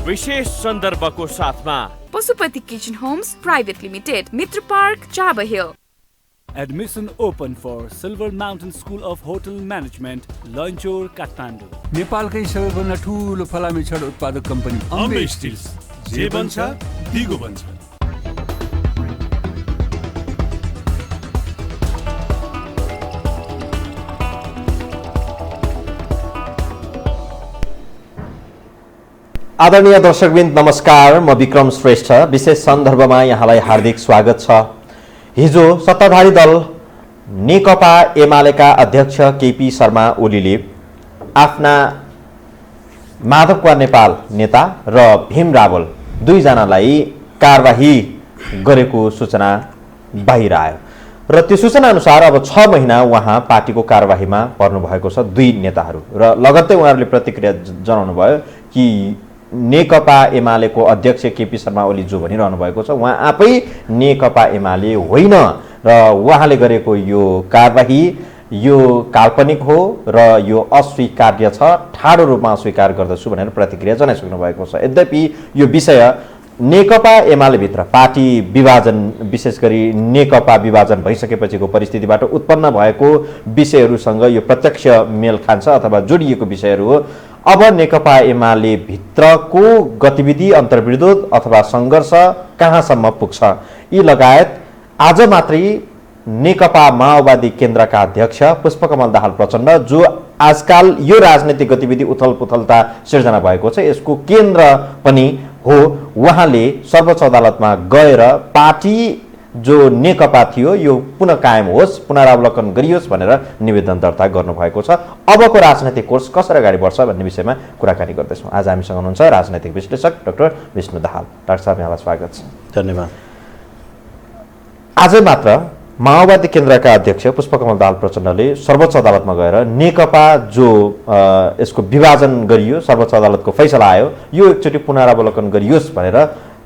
विशेष सन्दर्भको साथमा Pashupati kitchen homes private limited, Mitra Park, Chabahil. Admission open for Silver Mountain School of Hotel Management, Lanchor, Kathmandu. नेपालकै सबैभन्दा ठुलो फलामे छड उत्पादक कम्पनी अम्बे स्टिल्स, जे बन्छ दिगो बन्छ। आदरणीय दर्शकवृन्द नमस्कार, म विक्रम श्रेष्ठ। विशेष सन्दर्भमा यहाँलाई हार्दिक स्वागत छ। हिजो सत्ताधारी दल नेकपा एमालेका अध्यक्ष केपी शर्मा ओलीले आफ्ना माधव नेपाल नेता र भीम रावल दुईजनालाई कारबाही गरेको सूचना बाहिर आयो र त्यो सूचना अनुसार अब 6 महिना उहाँ पार्टीको कारबाहीमा पर्नुभएको छ दुई नेताहरू र लगत्तै उहाँहरूले प्रतिक्रिया जनाउनु भयो कि नेकपा एमालेको अध्यक्ष केपी शर्मा ओली जो भनिरहनु भएको छ उहाँ आफै नेकपा एमाले होइन र उहाँले गरेको यो कारबाही यो काल्पनिक हो र यो अस्वीकार्य छ, ठाडो रूपमा अस्वीकार गर्दछु भनेर प्रतिक्रिया जनाइसक्नु भएको छ। यद्यपि यो विषय नेकपा एमाले भित्र पार्टी विभाजन, विशेष गरी नेकपा विभाजन भइसकेपछिको परिस्थितिबाट उत्पन्न भएको विषयहरूसँग यो प्रत्यक्ष मेल खान्छ अथवा जोडिएको विषयहरू हो। अब नेकपा एमाले भित्रको गतिविधि, अन्तर्विरोध अथवा सङ्घर्ष कहाँसम्म पुग्छ, यी लगायत आज मात्रै नेकपा माओवादी केन्द्रका अध्यक्ष पुष्पकमल दाहाल प्रचण्ड जो आजकल यो राजनैतिक गतिविधि उथलपुथलता सिर्जना भएको छ यसको केन्द्र पनि हो, उहाँले सर्वोच्च अदालतमा गएर पार्टी जो नेकपा थियो यो पुनः कायम होस्, पुनरावलोकन गरियोस् भनेर निवेदन दर्ता गर्नुभएको छ। अबको राजनैतिक कोर्स कसरी अगाडि बढ्छ भन्ने विषयमा कुराकानी गर्दैछौँ। आज हामीसँग हुनुहुन्छ राजनैतिक विश्लेषक डाक्टर विष्णु दाहाल। डाक्टर साहब, यहाँलाई स्वागत छ। धन्यवाद। आज मात्र माओवादी केन्द्रका अध्यक्ष पुष्पकमल दाहाल प्रचण्डले सर्वोच्च अदालतमा गएर नेकपा जो यसको विभाजन गरियो, सर्वोच्च अदालतको फैसला आयो, यो एकचोटि पुनरावलोकन गरियोस् भनेर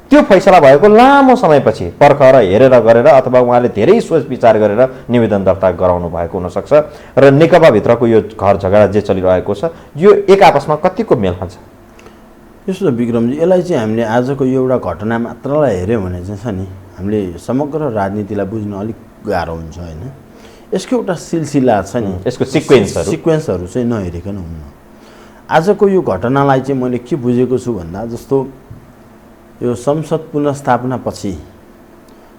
त्यो फैसला भएको लामो समयपछि पर्खेर हेरेर गरेर अथवा उहाँले धेरै सोच विचार गरेर निवेदन दर्ता गराउनु भएको हुनसक्छ र नेकपाभित्रको यो घर झगडा जे चलिरहेको छ यो एक आपसमा कतिको मेल खान्छ? यस्तो विक्रमजी, यसलाई चाहिँ हामीले आजको एउटा घटना मात्रलाई हेऱ्यौँ भने चाहिँ छ नि, हामीले समग्र राजनीतिलाई बुझ्न अलिक गाह्रो हुन्छ होइन। यसको एउटा सिलसिला छ नि, यसको सिक्वेन्सहरू चाहिँ नहेरिकन हुन्न। आजको यो घटनालाई चाहिँ मैले के बुझेको छु भन्दा जस्तो यो संसद पुनर्स्थापना पछि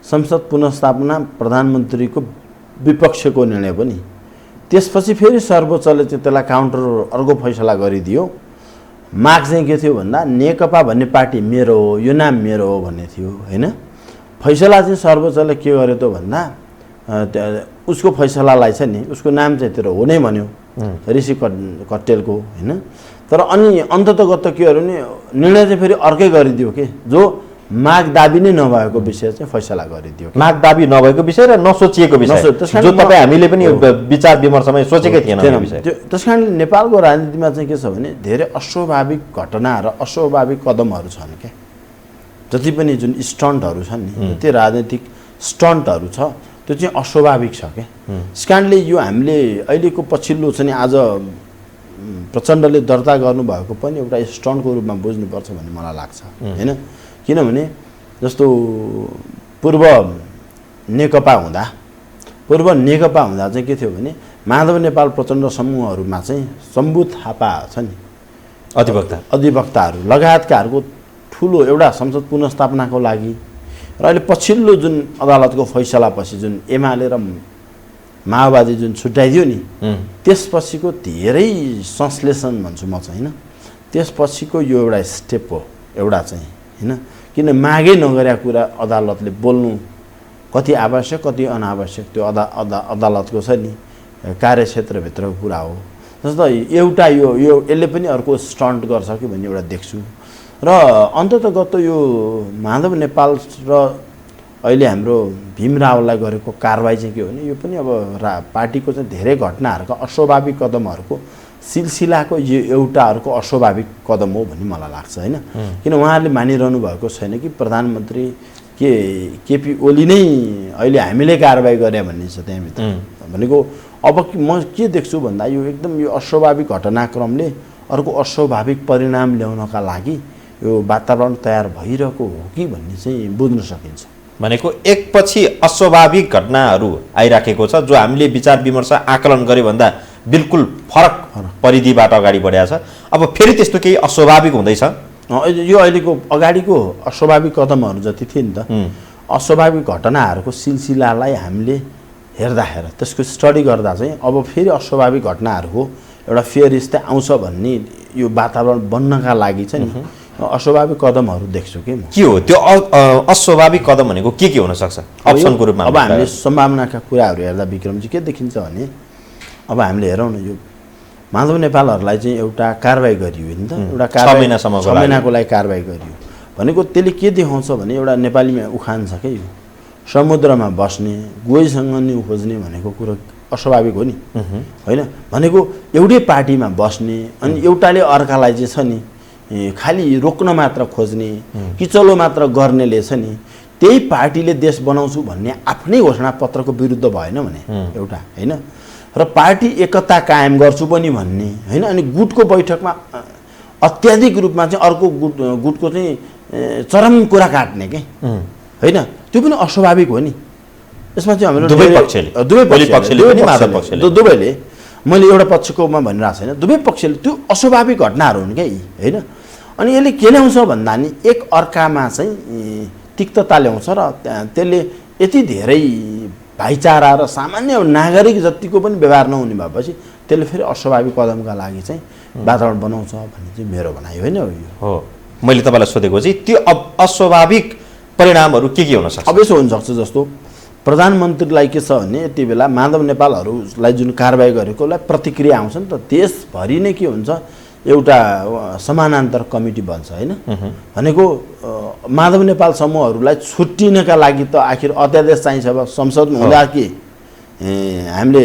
संसद पुनर्स्थापना प्रधानमन्त्रीको विपक्षको निर्णय पनि, त्यसपछि फेरि सर्वोच्चले चाहिँ त्यसलाई काउन्टर अर्को फैसला गरिदियो। माग चाहिँ के थियो भन्दा नेकपा भन्ने पार्टी मेरो हो, यो नाम मेरो हो भन्ने थियो होइन। फैसला चाहिँ सर्वोच्चले के गर्यो त भन्दा उसको फैसलालाई चाहिँ नि उसको नाम चाहिँ त्यो हो नै भन्यो, ऋषि कट्टेलको होइन। तर अनि अन्ततगत के गर्यो भने निर्णय चाहिँ फेरि अर्कै गरिदियो के, जो माग दाबी नै नभएको विषय चाहिँ फैसला गरिदियो। माग दाबी नभएको विषय र नसोचिएको विषय जो तपाईँ हामीले पनि विचार विमर्शमा सोचेकै थिएन विषय। त्यस कारणले नेपालको राजनीतिमा चाहिँ के छ भने धेरै अस्वाभाविक घटना र अस्वाभाविक कदमहरू छन् क्या। जति पनि जुन स्टन्टहरू छन् नि, त्यो राजनीतिक स्टन्टहरू छ त्यो चाहिँ अस्वाभाविक छ क्या। त्यस कारणले यो हामीले अहिलेको पछिल्लो चाहिँ आज प्रचण्डले दर्ता गर्नुभएको पनि एउटा स्टन्टको रूपमा बुझ्नुपर्छ भन्ने मलाई लाग्छ होइन। किनभने जस्तो पूर्व नेकपा हुँदा चाहिँ के थियो भने माधव नेपाल प्रचण्ड समूहहरूमा चाहिँ शम्भु थापा छ नि, अधिवक्ताहरू लगायतकाहरूको ठुलो एउटा संसद पुनर्स्थापनाको लागि र अहिले पछिल्लो जुन अदालतको फैसलापछि जुन एमाले र माओवादी जुन छुट्याइदियो नि, त्यसपछिको धेरै संश्लेषण भन्छु म चाहिँ होइन। त्यसपछिको यो एउटा स्टेप हो एउटा चाहिँ होइन। किन मागै नगरेका कुरा अदालतले बोल्नु कति आवश्यक कति अनावश्यक त्यो अदालतको छ नि कार्यक्षेत्रभित्रको कुरा हो। जस्तो एउटा यो यसले पनि अर्को स्टन्ट गर्छ कि भन्ने एउटा देख्छु। र अन्ततगत यो माधव नेपाल र अहिले हाम्रो भीम रावललाई गरेको कारबाही चाहिँ के हो भने यो पनि अब पार्टीको चाहिँ धेरै घटनाहरूको अस्वाभाविक कदमहरूको सिलसिलाको यो एउटा अर्को अस्वाभाविक कदम हो भन्ने मलाई लाग्छ होइन। किन उहाँहरूले मानिरहनु भएको छैन कि प्रधानमन्त्री केपी ओली नै अहिले हामीले कारबाही गरे भन्ने छ त्यहाँभित्र भनेको। अब म के देख्छु भन्दा यो एकदम यो अस्वाभाविक घटनाक्रमले अर्को अस्वाभाविक परिणाम ल्याउनका लागि यो वातावरण तयार भइरहेको हो कि भन्ने चाहिँ बुझ्न सकिन्छ। भनेको एकपछि अस्वाभाविक घटनाहरू आइराखेको छ जो हामीले विचार विमर्श आकलन गरे भन्दा बिल्कुल फरक परिधिबाट अगाडि बढेको छ। अब फेरि त्यस्तो केही अस्वाभाविक हुँदैछ। यो अहिलेको अगाडिको अस्वाभाविक कदमहरू जति थिए नि त, अस्वाभाविक घटनाहरूको सिलसिलालाई हामीले हेर्दाखेरि त्यसको स्टडी गर्दा चाहिँ अब फेरि अस्वाभाविक घटनाहरूको एउटा फेयर यस्तै आउँछ भन्ने यो वातावरण बन्नका लागि चाहिँ नि अस्वाभाविक कदमहरू देख्छु कि म। के हो त्यो अस्वाभाविक कदम भनेको के हुनसक्छ अप्सनको रूपमा? अब हामीले सम्भावनाका कुराहरू हेर्दा विक्रमजी के देखिन्छ भने अब हामीले हेरौँ न, यो माधव नेपालहरूलाई चाहिँ एउटा कारबाही गरियो नि त, एउटा 6 महिनाको लागि कारबाही गरियो भनेको त्यसले के देखाउँछ भने एउटा नेपालीमा उखान छ क्या, यो समुद्रमा बस्ने गोहीसँग नि खोज्ने भनेको कुरो अस्वाभाविक हो नि होइन। भनेको एउटै पार्टीमा बस्ने अनि एउटाले अर्कालाई चाहिँ छ नि खालि रोक्न मात्र खोज्ने किचलो मात्र गर्नेले छ नि त्यही पार्टीले देश बनाउँछु भन्ने आफ्नै घोषणा पत्रको विरुद्ध भएन भने एउटा होइन, र पार्टी एकता कायम गर्छु पनि भन्ने होइन, अनि गुटको बैठकमा अत्याधिक रूपमा चाहिँ अर्को गुटको चाहिँ चरम कुरा काट्ने के होइन, त्यो पनि अस्वाभाविक हो नि। यसमा चाहिँ हाम्रो दुवैले मैले एउटा पक्षकोमा भनिरहेको छैन, दुवै पक्षले त्यो अस्वाभाविक घटनाहरू हुन् क्या यी होइन। अनि यसले के ल्याउँछ भन्दा नि एक अर्कामा चाहिँ तिक्तता ल्याउँछ र त्यसले यति धेरै भाइचारा र सामान्य नागरिक जतिको पनि व्यवहार नहुने भएपछि त्यसले फेरि अस्वाभाविक कदमका लागि चाहिँ वातावरण बनाउँछ भन्ने चाहिँ मेरो भनाइ होइन हो। मैले तपाईँलाई सोधेको चाहिँ त्यो अस्वाभाविक परिणामहरू के हुन सक्छ? अब यसो हुनसक्छ जस्तो प्रधानमन्त्रीलाई के छ भने यति बेला माधव नेपालहरूलाई जुन कारबाही गरेकोलाई प्रतिक्रिया आउँछ नि त, देशभरि नै के हुन्छ एउटा समानान्तर कमिटी बन्छ होइन। भनेको माधव नेपाल समूहहरूलाई छुट्टिनका लागि त आखिर अध्यादेश चाहिन्छ। अब संसदमा हुँदा कि हामीले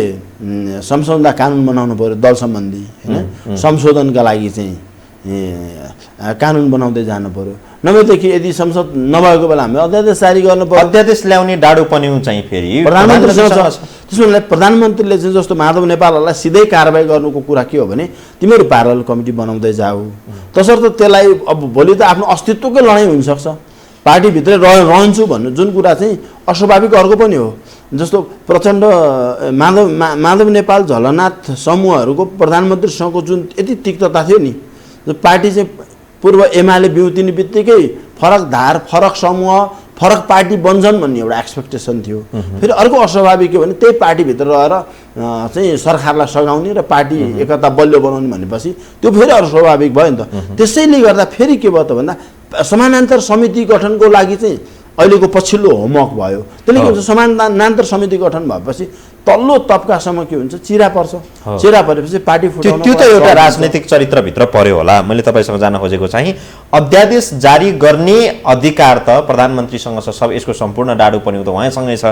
संशोधन कानुन बनाउनु पर्यो दल सम्बन्धी होइन, संशोधनका लागि चाहिँ कानुन बनाउँदै जानु पर्यो, नभएदेखि यदि संसद नभएको बेला हामी अध्यादेश जारी गर्नु पर्यो। अध्यादेश ल्याउने डाडु पनि चाहिँ फेरि त्यसमा प्रधानमन्त्रीले चाहिँ जस्तो माधव नेपालहरूलाई सिधै कारबाही गर्नुको कुरा के हो भने तिमीहरू प्यारल कमिटी बनाउँदै जाऊ, तसर्थ त्यसलाई अब भोलि त आफ्नो अस्तित्वकै लडाइँ हुनसक्छ, पार्टीभित्रै रहन्छु भन्नु जुन कुरा चाहिँ अस्वाभाविक अर्को पनि हो। जस्तो प्रचण्ड माधव नेपाल झलनाथ समूहहरूको प्रधानमन्त्रीसँगको जुन यति तिक्तता थियो नि, पार्टी चाहिँ पूर्व एमाले बिउतिने बित्तिकै फरक धार फरक समूह फरक पार्टी बन्छन् भन्ने एउटा एक्सपेक्टेसन थियो। फेरि अर्को अस्वाभाविक के भने त्यही पार्टीभित्र रहेर चाहिँ सरकारलाई सघाउने र पार्टी एकता बलियो बनाउने भनेपछि त्यो फेरि अस्वाभाविक भयो नि त। त्यसैले गर्दा फेरि के भयो त भन्दा समानान्तर समिति गठनको लागि चाहिँ अहिलेको पछिल्लो होमवर्क भयो। त्यसले के हुन्छ समानान्तर समिति गठन भएपछि तल्लो तबकासम्म के हुन्छ चिरा पर्छ, चिरा परेपछि पार्टी फुटाउन त्यो त एउटा राजनीतिक चरित्रभित्र पर्यो होला। मैले तपाईँसँग जान खोजेको चाहिँ अध्यादेश जारी गर्ने अधिकार त प्रधानमन्त्रीसँग छ, सब यसको सम्पूर्ण डाडु पनि त उहाँसँगै छ।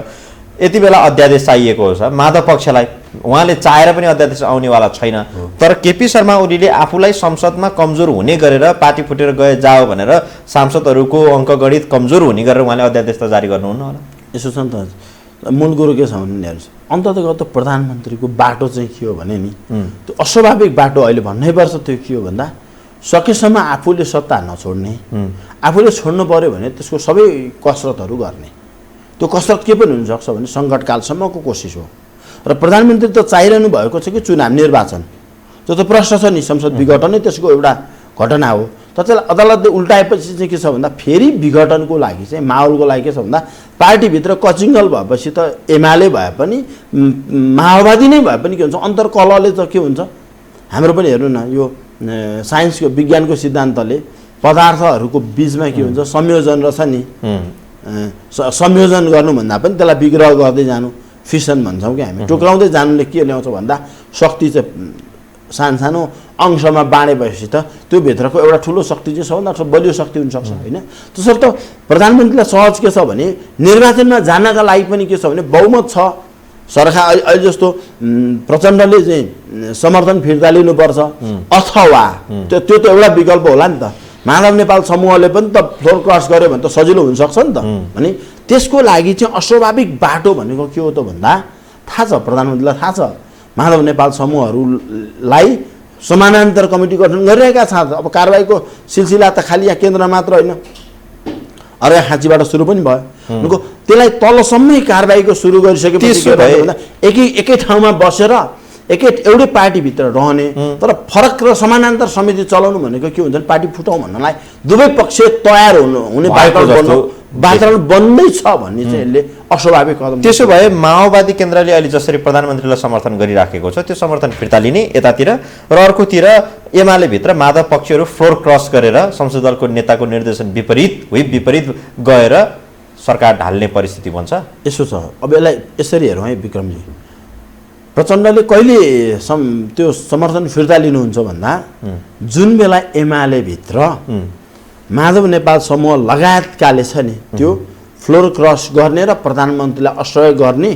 यति बेला अध्यादेश चाहिएको छ माधव पक्षलाई, उहाँले चाहेर पनि अध्यादेश आउनेवाला छैन। तर केपी शर्मा ओलीले आफूलाई संसदमा कमजोर हुने गरेर पार्टी फुटेर गए जाओ भनेर सांसदहरूको अङ्कगणित कमजोर हुने गरेर उहाँले अध्यादेश त जारी गर्नुहुन्न होला। यसो छ नि त, मूल कुरो के छ भने हेर्नुहोस्, अन्ततगत प्रधानमन्त्रीको बाटो चाहिँ के हो भने नि त्यो अस्वाभाविक बाटो अहिले भन्नैपर्छ। त्यो के हो भन्दा सकेसम्म आफूले सत्ता नछोड्ने, आफूले छोड्नु पर्यो भने त्यसको सबै कसरतहरू गर्ने। त्यो कसरत के पनि हुनसक्छ भने सङ्कटकालसम्मको कोसिस हो। र प्रधानमन्त्री त चाहिरहनु भएको छ कि चुनाव निर्वाचन, त्यो त प्रश्न छ नि, संसद विघटनै त्यसको एउटा घटना हो। त्यसलाई अदालतले उल्टाएपछि चाहिँ के छ भन्दा फेरि विघटनको लागि चाहिँ माहौलको लागि के छ भन्दा पार्टीभित्र कचिङ्गल भएपछि त एमाले भए पनि माओवादी नै भए पनि के हुन्छ अन्तर्कलहले त के हुन्छ। हाम्रो पनि हेर्नु न, यो साइन्सको विज्ञानको सिद्धान्तले पदार्थहरूको बिचमा के हुन्छ संयोजन रहेछ नि, संयोजन गर्नुभन्दा पनि त्यसलाई विग्रह गर्दै जानु फिसन भन्छौँ कि हामी। टुक्राउँदै जानुले के ल्याउँछ भन्दा शक्ति चाहिँ सानो अंशमा बाँडेपछि त त्यो भित्रको एउटा ठुलो शक्ति चाहिँ सबभन्दा बलियो शक्ति हुनसक्छ होइन। त्यसर्थ प्रधानमन्त्रीलाई सहज के छ भने निर्वाचनमा जानका लागि पनि के छ भने बहुमत छ, सरकार अहिले जस्तो प्रचण्डले चाहिँ समर्थन फिर्ता लिनुपर्छ अथवा त्यो त एउटा विकल्प होला नि त। माधव नेपाल समूहले पनि त फ्लोर क्रस गर्यो भने त सजिलो हुनसक्छ नि त। भने त्यसको लागि चाहिँ अस्वाभाविक बाटो भनेको के हो त भन्दा थाहा छ, प्रधानमन्त्रीलाई थाहा छ माधव नेपाल समूहहरूलाई समानान्तर कमिटी गठन गरिरहेका छन्। अब कारबाहीको सिलसिला त खालि यहाँ केन्द्रमा मात्र होइन, अर्का खाँचीबाट सुरु पनि भयो। उनको त्यसलाई तलसम्मै कारबाहीको सुरु गरिसकेपछि एकै ठाउँमा बसेर एउटै पार्टीभित्र रहने तर फरक र समानान्तर समिति चलाउनु भनेको के हुन्छ, पार्टी फुटाउँ भन्नलाई दुवै पक्ष तयार हुने वातावरण बन्दैछ भन्ने चाहिँ यसले अस्वाभाविक कदम। त्यसो भए माओवादी केन्द्रले अहिले जसरी प्रधानमन्त्रीलाई समर्थन गरिराखेको छ त्यो समर्थन फिर्ता लिने यतातिर र अर्कोतिर एमाले भित्र माधव पक्षहरू फ्लोर क्रस गरेर संसद दलको नेताको निर्देशन विपरीत गएर सरकार ढाल्ने परिस्थिति बन्छ। यसो छ, अब यसलाई यसरी हेरौँ है विक्रमजी, प्रचण्डले कहिले त्यो समर्थन फिर्ता लिनुहुन्छ भन्दा जुन बेला एमाले भित्र माधव नेपाल समूह लगायतकाले छ नि त्यो फ्लोर क्रस गर्ने र प्रधानमन्त्रीलाई असहयोग गर्ने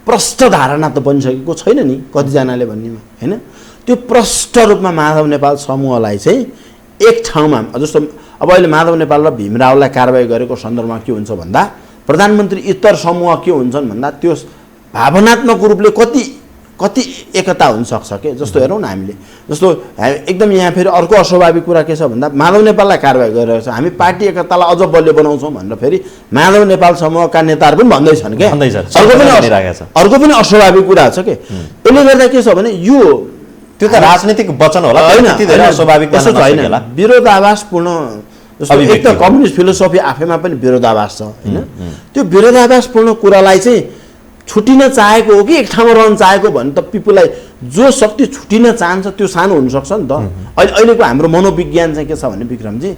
प्रष्ट धारणा त बनिसकेको छैन नि कतिजनाले भन्नेमा होइन। त्यो प्रष्ट रूपमा माधव नेपाल समूहलाई चाहिँ एक ठाउँमा जस्तो अब अहिले माधव नेपाल र भीमरावलाई कारबाही गरेको सन्दर्भमा के हुन्छ भन्दा प्रधानमन्त्री इतर समूह के हुन्छन् भन्दा त्यो भावनात्मक रूपले कति एकता हुनसक्छ के। जस्तो हेरौँ न हामीले, जस्तो एकदम यहाँ फेरि अर्को अस्वाभाविक कुरा के छ भन्दा माधव नेपाललाई कारबाही गरिरहेको छ, हामी पार्टी एकतालाई अझ बलियो बनाउँछौँ भनेर फेरि माधव नेपाल समूहका नेताहरू पनि भन्दैछन् क्या। अर्को पनि अस्वाभाविक कुरा छ कि यसले गर्दा के छ भने यो त्यो त राजनीतिक वचन होला, होइन विरोधाभासपूर्ण। जस्तो एक त कम्युनिस्ट फिलोसफी आफैमा पनि विरोधाभास छ होइन। त्यो विरोधाभासपूर्ण कुरालाई चाहिँ छुटिन चाहेको हो कि एक ठाउँमा रहन चाहेको भने त पिपुललाई जो शक्ति छुटिन चाहन्छ त्यो सानो हुनसक्छ नि त। अहिलेको हाम्रो मनोविज्ञान चाहिँ के छ भने विक्रमजी,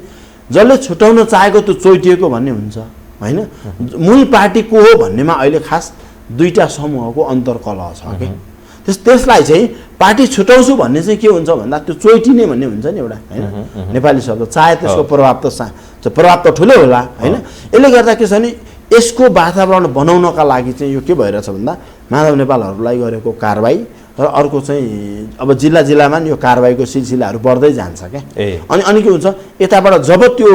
जसले छुटाउन चाहेको त्यो चोइटिएको भन्ने हुन्छ होइन। मूल पार्टी को हो भन्नेमा अहिले खास दुईटा समूहको अन्तर्कलह छ कि त्यसलाई चाहिँ पार्टी छुटाउँछु भन्ने चाहिँ के हुन्छ भन्दा त्यो चोइटिने भन्ने हुन्छ नि एउटा होइन नेपाली शब्द, चाहे त्यसको प्रभाव त ठुलो होला होइन। यसले गर्दा के छ भने यसको वातावरण बनाउनका लागि चाहिँ यो के भइरहेछ भन्दा माधव नेपालहरूलाई गरेको कारबाही र अर्को चाहिँ अब जिल्लामा नि यो कारबाहीको सिलसिलाहरू बढ्दै जान्छ क्या। अनि के हुन्छ यताबाट जब त्यो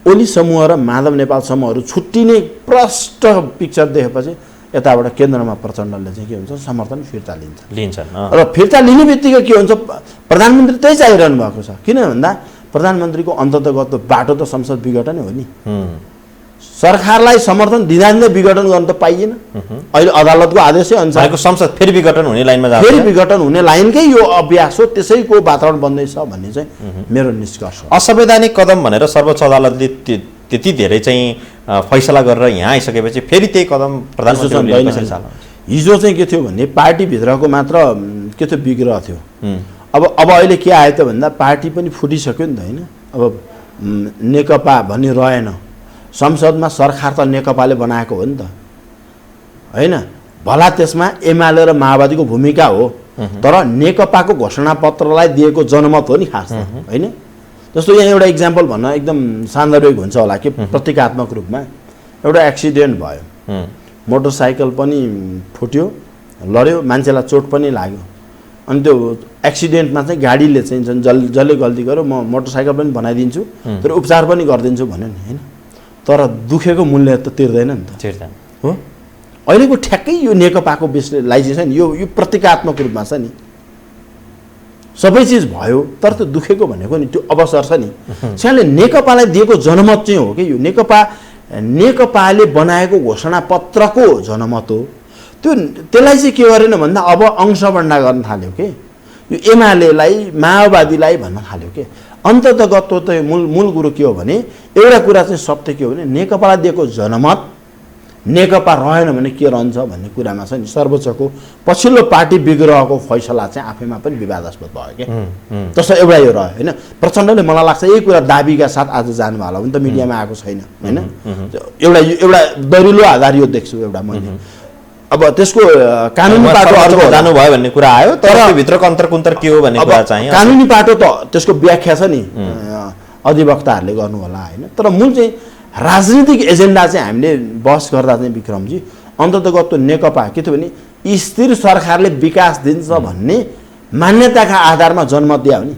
ओली समूह र माधव नेपाल समूहहरू छुट्टिने प्रष्ट पिक्चर देखेपछि यताबाट केन्द्रमा प्रचण्डले चाहिँ के हुन्छ समर्थन फिर्ता लिन्छन् र फिर्ता लिने बित्तिकै के हुन्छ प्रधानमन्त्री त्यही चाहिरहनु भएको छ। किन भन्दा प्रधानमन्त्रीको अन्तर्गत बाटो त संसद विघटनै हो नि। सरकारलाई समर्थन दिँदा विघटन गर्न त पाइएन। अहिले अदालतको आदेशै अनुसार संसद फेरि विघटन हुने लाइनमा जान्छ, फेरि विघटन हुने लाइनकै यो अभ्यास हो, त्यसैको वातावरण बन्दैछ भन्ने चाहिँ मेरो निष्कर्ष हो। असंवैधानिक कदम भनेर सर्वोच्च अदालतले त्यति धेरै चाहिँ फैसला गरेर यहाँ आइसकेपछि फेरि त्यही कदम प्रधानमन्त्रीले हिजो चाहिँ के थियो भने पार्टीभित्रको मात्र के थियो विग्रह थियो। अब अहिले के आयो त भन्दा पार्टी पनि फुटिसक्यो नि त होइन। अब नेकपा भन्ने रहेन, संसदमा सरकार त नेकपाले बनाएको हो नि त होइन। भला त्यसमा एमाले र माओवादीको भूमिका हो तर नेकपाको घोषणापत्रलाई दिएको जनमत हो नि खास त होइन। जस्तो यहाँ एउटा इक्जाम्पल भन्न एकदम सान्दर्भिक हुन्छ होला कि प्रतीकात्मक रूपमा एउटा एक्सिडेन्ट भयो, मोटरसाइकल पनि फुट्यो, लड्यो, मान्छेलाई चोट पनि लाग्यो। अनि त्यो एक्सिडेन्टमा चाहिँ गाडीले चाहिँ जसले गल्ती गर्यो म मोटरसाइकल पनि बनाइदिन्छु तर उपचार पनि गरिदिन्छु भन्यो नि होइन। तर दुखेको मूल्य त तिर्दैन नि त हो। अहिलेको ठ्याक्कै यो नेकपाको विषयलाई चाहिँ छ नि यो प्रतीकात्मक रूपमा छ नि, सबै चिज भयो तर त्यो दुखेको भनेको नि त्यो अवसर छ नि। त्यसले नेकपालाई दिएको जनमत चाहिँ हो कि यो नेकपाले बनाएको घोषणापत्रको जनमत हो। त्यसलाई चाहिँ के गरेन भन्दा अब अंशबन्डा गर्न थाल्यो कि यो एमालेलाई माओवादीलाई भन्न थाल्यो कि। अन्ततगत त मूल कुरो के हो भने एउटा कुरा चाहिँ सत्य के हो भने नेकपालाई दिएको जनमत नेकपा रहेन भने के रहन्छ भन्ने कुरामा छ नि सर्वोच्चको पछिल्लो पार्टी विग्रहको फैसला चाहिँ आफैमा पनि विवादास्पद भयो क्या। जस्तो एउटा यो रह्यो होइन। प्रचण्डले मलाई लाग्छ यही कुरा दाबीका साथ आज जानुभयो होला भने त मिडियामा आएको छैन होइन। एउटा दरिलो आधार यो देख्छु एउटा मैले। अब त्यसको कानुनी पाटो अर्को जानुभयो भन्ने कुरा आयो तर भित्रको अन्तरकुन्तर के हो भन्ने कुरा चाहिँ कानुनी पाटो त त्यसको व्याख्या छ नि अधिवक्ताहरूले गर्नु होला होइन। तर मूल चाहिँ राजनीतिक एजेन्डा चाहिँ हामीले बहस गर्दा चाहिँ विक्रमजी अन्ततगत नेकपा के थियो भने स्थिर सरकारले विकास दिन्छ भन्ने मान्यताका आधारमा जन्म दियो नि।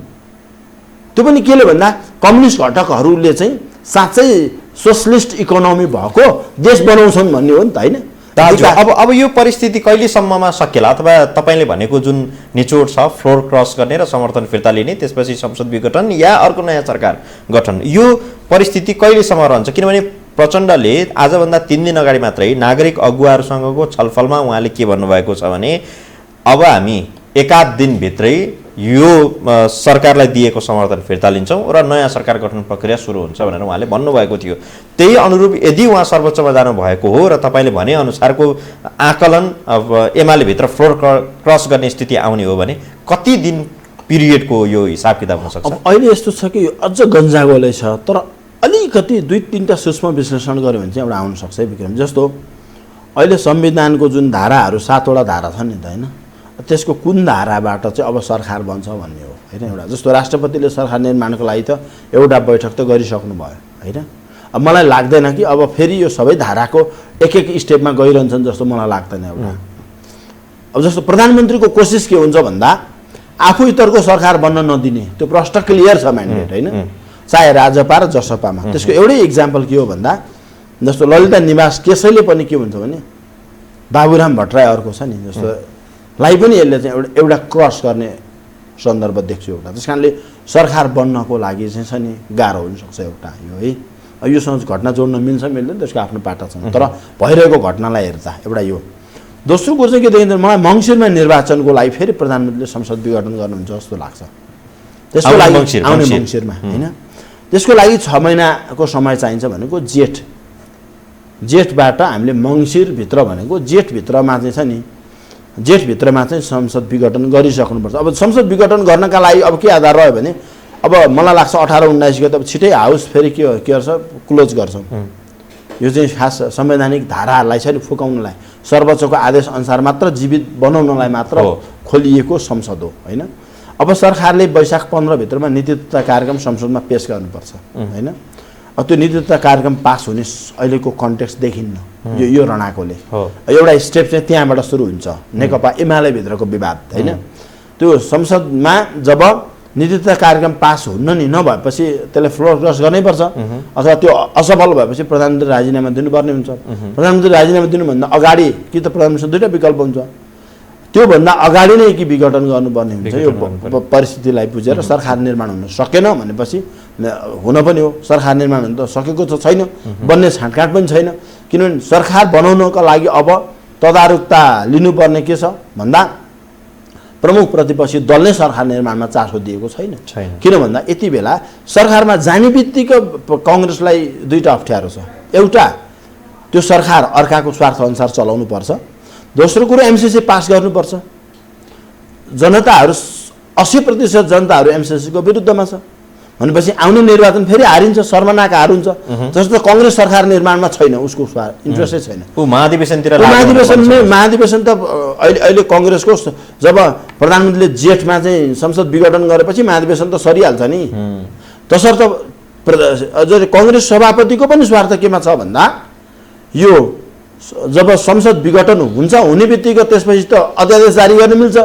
त्यो पनि केले भन्दा कम्युनिस्ट घटकहरूले चाहिँ साँच्चै सोसलिस्ट इकोनोमी भएको देश बनाउँछन् भन्ने हो नि त होइन। दाजु अब यो परिस्थिति कहिलेसम्ममा सकिएला अथवा तपाईँले भनेको जुन निचोड छ फ्लोर क्रस गर्ने र समर्थन फिर्ता लिने त्यसपछि संसद विघटन या अर्को नयाँ सरकार गठन यो परिस्थिति कहिलेसम्म रहन्छ किनभने प्रचण्डले आजभन्दा 3 दिन अगाडि मात्रै नागरिक अगुवाहरूसँगको छलफलमा उहाँले के भन्नुभएको छ भने अब हामी एकाध दिनभित्रै यो सरकारलाई दिएको समर्थन फिर्ता लिन्छौँ र नयाँ सरकार गठन प्रक्रिया सुरु हुन्छ भनेर उहाँले भन्नुभएको थियो त्यही अनुरूप यदि उहाँ सर्वोच्चमा जानुभएको हो र तपाईँले भनेअनुसारको आकलन अब एमाले भित्र फ्लोर क्रस गर्ने स्थिति आउने हो भने कति दिन पिरियडको यो हिसाब किताब हुनसक्छ अब अहिले यस्तो छ कि अझ गन्जागोलै छ तर अलिकति 2-3टा सूक्ष्म विश्लेषण गऱ्यो भने चाहिँ एउटा आउनसक्छ विक्रम जस्तो अहिले संविधानको जुन धाराहरू 7वटा धारा छन् नि त होइन त्यसको कुन धाराबाट चाहिँ अब सरकार बन्छ भन्ने हो होइन एउटा जस्तो राष्ट्रपतिले सरकार निर्माणको लागि त एउटा बैठक त गरिसक्नु भयो होइन अब मलाई लाग्दैन कि अब फेरि यो सबै धाराको एक स्टेपमा गइरहन्छन् जस्तो मलाई लाग्दैन एउटा अब जस्तो प्रधानमन्त्रीको कोसिस के हुन्छ भन्दा आफू इतरको सरकार बन्न नदिने त्यो प्रष्ट क्लियर छ म्यान्डेट होइन चाहे राजपा र जसपामा त्यसको एउटै इक्जाम्पल के हो भन्दा जस्तो ललिता निवास केसैले पनि के हुन्छ भने बाबुराम भट्टराई अर्को छ नि जस्तो लाई पनि यसले चाहिँ एउटा क्रस गर्ने सन्दर्भ देख्छु एउटा त्यस कारणले सरकार बन्नको लागि चाहिँ छ नि गाह्रो हुनसक्छ एउटा यो है योसँग घटना जोड्न मिल्छ मिल्दैन त्यसको आफ्नो पाटा छ तर भइरहेको घटनालाई हेर्दा एउटा यो दोस्रो कुरो चाहिँ के देखिन्छ मलाई मङ्सिरमा निर्वाचनको लागि फेरि प्रधानमन्त्रीले संसद विघटन गर्नुहुन्छ जस्तो लाग्छ त्यसको लागि आउने मङ्सिरमा होइन त्यसको लागि 6 महिनाको समय चाहिन्छ भनेको जेठबाट हामीले मङ्सिरभित्र भनेको जेठभित्रमा चाहिँ छ नि जेठभित्रमा चाहिँ संसद विघटन गरिसक्नुपर्छ अब संसद विघटन गर्नका लागि अब के आधार रह्यो भने अब मलाई लाग्छ 18-19 गते अब छिटै हाउस फेरि के गर्छ क्लोज गर्छौँ यो चाहिँ खास संवैधानिक धाराहरूलाई चाहिँ फुकाउनलाई सर्वोच्चको आदेश अनुसार मात्र जीवित बनाउनलाई मात्र खोलिएको संसद हो होइन अब सरकारले वैशाख 15 भित्रमा नीति तथा कार्यक्रम संसदमा पेश गर्नुपर्छ होइन अब त्यो नीति तथा कार्यक्रम पास हुने अहिलेको कन्टेक्स्ट देखिन्न यो रणाकोले एउटा स्टेप चाहिँ त्यहाँबाट सुरु हुन्छ नेकपा एमाले भित्रको विवाद होइन त्यो संसदमा जब नीति तथा कार्यक्रम पास हुन्न नि नभएपछि त्यसले फ्लोर क्रस गर्नैपर्छ अथवा त्यो असफल भएपछि प्रधानमन्त्री राजीनामा दिनुपर्ने हुन्छ प्रधानमन्त्री राजीनामा दिनुभन्दा अगाडि कि त प्रधानमन्त्री 2टा विकल्प हुन्छ त्योभन्दा अगाडि नै कि विघटन गर्नुपर्ने हुन्छ यो परिस्थितिलाई बुझेर सरकार निर्माण हुन सकेन भनेपछि हुन पनि हो सरकार निर्माण हुन त सकेको त छैन बन्ने छाँटकाँट पनि छैन किनभने सरकार बनाउनको लागि अब तदारुकता लिनुपर्ने के छ भन्दा प्रमुख प्रतिपक्षी दल नै सरकार निर्माणमा चासो दिएको छैन किन भन्दा यति बेला सरकारमा जाने बित्तिकै कङ्ग्रेसलाई 2टा अप्ठ्यारो छ एउटा त्यो सरकार अर्काको स्वार्थ अनुसार चलाउनु पर्छ दोस्रो कुरो एमसीसी पास गर्नुपर्छ जनताहरू 80% जनताहरू एमसीसीको विरुद्धमा छ भनेपछि आउने निर्वाचन फेरि हारिन्छ सर्वनाक हार हुन्छ जस्तो कङ्ग्रेस सरकार निर्माणमा छैन उसको इन्ट्रेस्टै छैन महाधिवेशन त अहिले कङ्ग्रेसको जब प्रधानमन्त्रीले जेठमा चाहिँ संसद विघटन गरेपछि महाधिवेशन त सरिहाल्छ नि तसर्थ कङ्ग्रेस सभापतिको पनि स्वार्थ केमा छ भन्दा यो जब संसद विघटन हुन्छ हुने बित्तिकै त्यसपछि त अध्यादेश जारी गर्न मिल्छ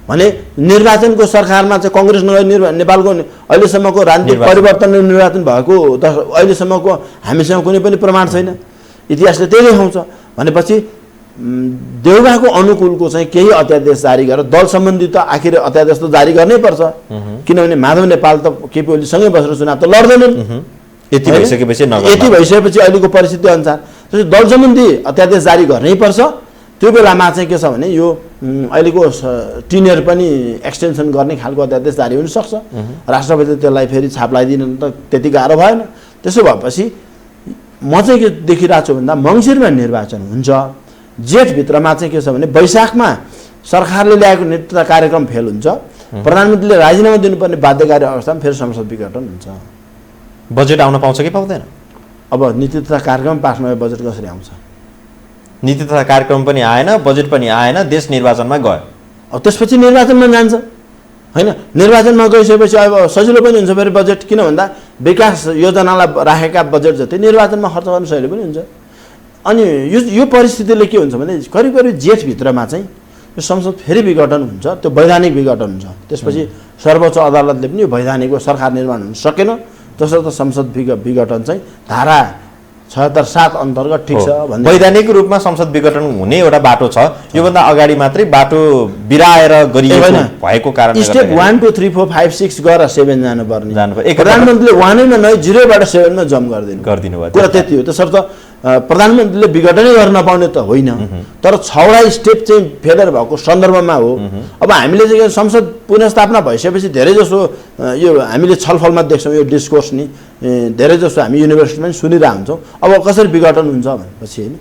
भने निर्वाचनको सरकारमा चाहिँ कङ्ग्रेस नेपालको अहिलेसम्मको राजनीतिक परिवर्तन निर्वाचन भएको त अहिलेसम्मको हामीसँग कुनै पनि प्रमाण छैन इतिहासले त्यही देखाउँछ भनेपछि देउबाको अनुकूलको चाहिँ केही अध्यादेश जारी गरेर दल सम्बन्धी त आखिर अध्यादेश त जारी गर्नै पर्छ किनभने माधव नेपाल त केपी ओलीसँगै बसेर चुनाव त लड्दैनन् यति भइसकेपछि अहिलेको परिस्थिति अनुसार दल सम्बन्धी अध्यादेश जारी गर्नै पर्छ त्यो बेलामा चाहिँ के छ भने यो अहिलेको टिनियर पनि एक्सटेन्सन गर्ने खालको अध्यादेश जारी हुनसक्छ राष्ट्रपतिले त्यसलाई फेरि छाप लगाइदिनु त त्यति गाह्रो भएन त्यसो भएपछि म चाहिँ के देखिरहेको छु भन्दा मङ्सिरमा निर्वाचन हुन्छ जेठभित्रमा चाहिँ के छ भने वैशाखमा सरकारले ल्याएको नीति तथा कार्यक्रम फेल हुन्छ प्रधानमन्त्रीले राजीनामा दिनुपर्ने बाध्यकारी अवस्थामा फेरि संसद विघटन हुन्छ बजेट आउन पाउँछ कि पाउँदैन अब नीति तथा कार्यक्रम पास नभए बजेट कसरी आउँछ नीति तथा कार्यक्रम पनि आएन बजेट पनि आएन देश निर्वाचनमा गयो अब त्यसपछि निर्वाचनमा जान्छ होइन निर्वाचनमा गइसकेपछि अब सजिलो पनि हुन्छ फेरि बजेट किन भन्दा विकास योजनालाई राखेका बजेट जति निर्वाचनमा खर्च गर्न सजिलो पनि हुन्छ अनि यो परिस्थितिले के हुन्छ भने करिब जेठभित्रमा चाहिँ यो संसद फेरि विघटन हुन्छ त्यो वैधानिक विघटन हुन्छ त्यसपछि सर्वोच्च अदालतले पनि यो वैधानिक सरकार निर्माण हुन सकेन तसर्थ संसद विघटन चाहिँ धारा 76(7) अन्तर्गत ठिक छ भन्दै वैधानिक रूपमा संसद विघटन हुने एउटा बाटो छ, योभन्दा अगाडि मात्रै बाटो बिराएर गरिएको भएको कारणले स्टेप 1 2 3 4 5 6 गरेर 7 जानुपर्ने जानुपर्ने। प्रधानमन्त्रीले 1 मा नै 0 बाट 7 मा जम्प गरिदिनु भयो। कुरा त्यति हो। त्यसर्थ प्रधानमन्त्रीले विघटनै गर्न नपाउने त होइन, तर 6वटा स्टेप चाहिँ फेलर भएको सन्दर्भमा हो। अब हामीले चाहिँ संसद पुनर्स्थापना भइसकेपछि धेरै जसो यो हामीले छलफलमा देख्छौँ, यो डिस्कोर्स नि धेरै जसो हामी युनिभर्सिटीमा पनि सुनिरहेको हुन्छौँ। अब कसरी विघटन हुन्छ भनेपछि होइन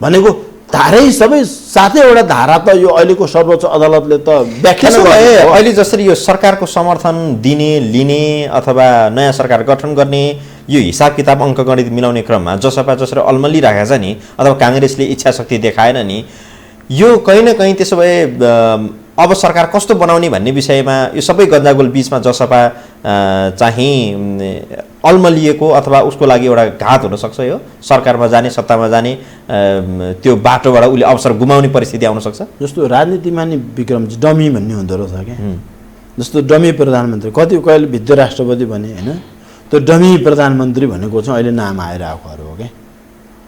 भनेको धारै सबै 7वटा धारा त यो अहिलेको सर्वोच्च अदालतले त व्याख्या भए। अहिले जसरी यो सरकारको समर्थन दिने लिने अथवा नयाँ सरकार गठन गर्ने यो हिसाब किताब अङ्कगणित मिलाउने क्रममा जसपा जसरी अल्मलिरहेको छ नि, अथवा काङ्ग्रेसले इच्छा शक्ति देखाएन नि, यो कहीँ न कहीँ त्यसो भए अब सरकार कस्तो बनाउने भन्ने विषयमा यो सबै गन्जागोल बिचमा जसपा चाहिँ अल्मलिएको अथवा उसको लागि एउटा घात हुनसक्छ। यो सरकारमा जाने, सत्तामा जाने त्यो बाटोबाट उसले अवसर गुमाउने परिस्थिति आउन सक्छ। जस्तो राजनीतिमा नि विक्रमजी डमी भन्ने हुँदो रहेछ क्या, जस्तो डमी प्रधानमन्त्री कति कहिले भित्र राष्ट्रपति भने होइन, त्यो डमी प्रधानमन्त्री भनेको चाहिँ अहिले नाम आइरहेकोहरू हो क्या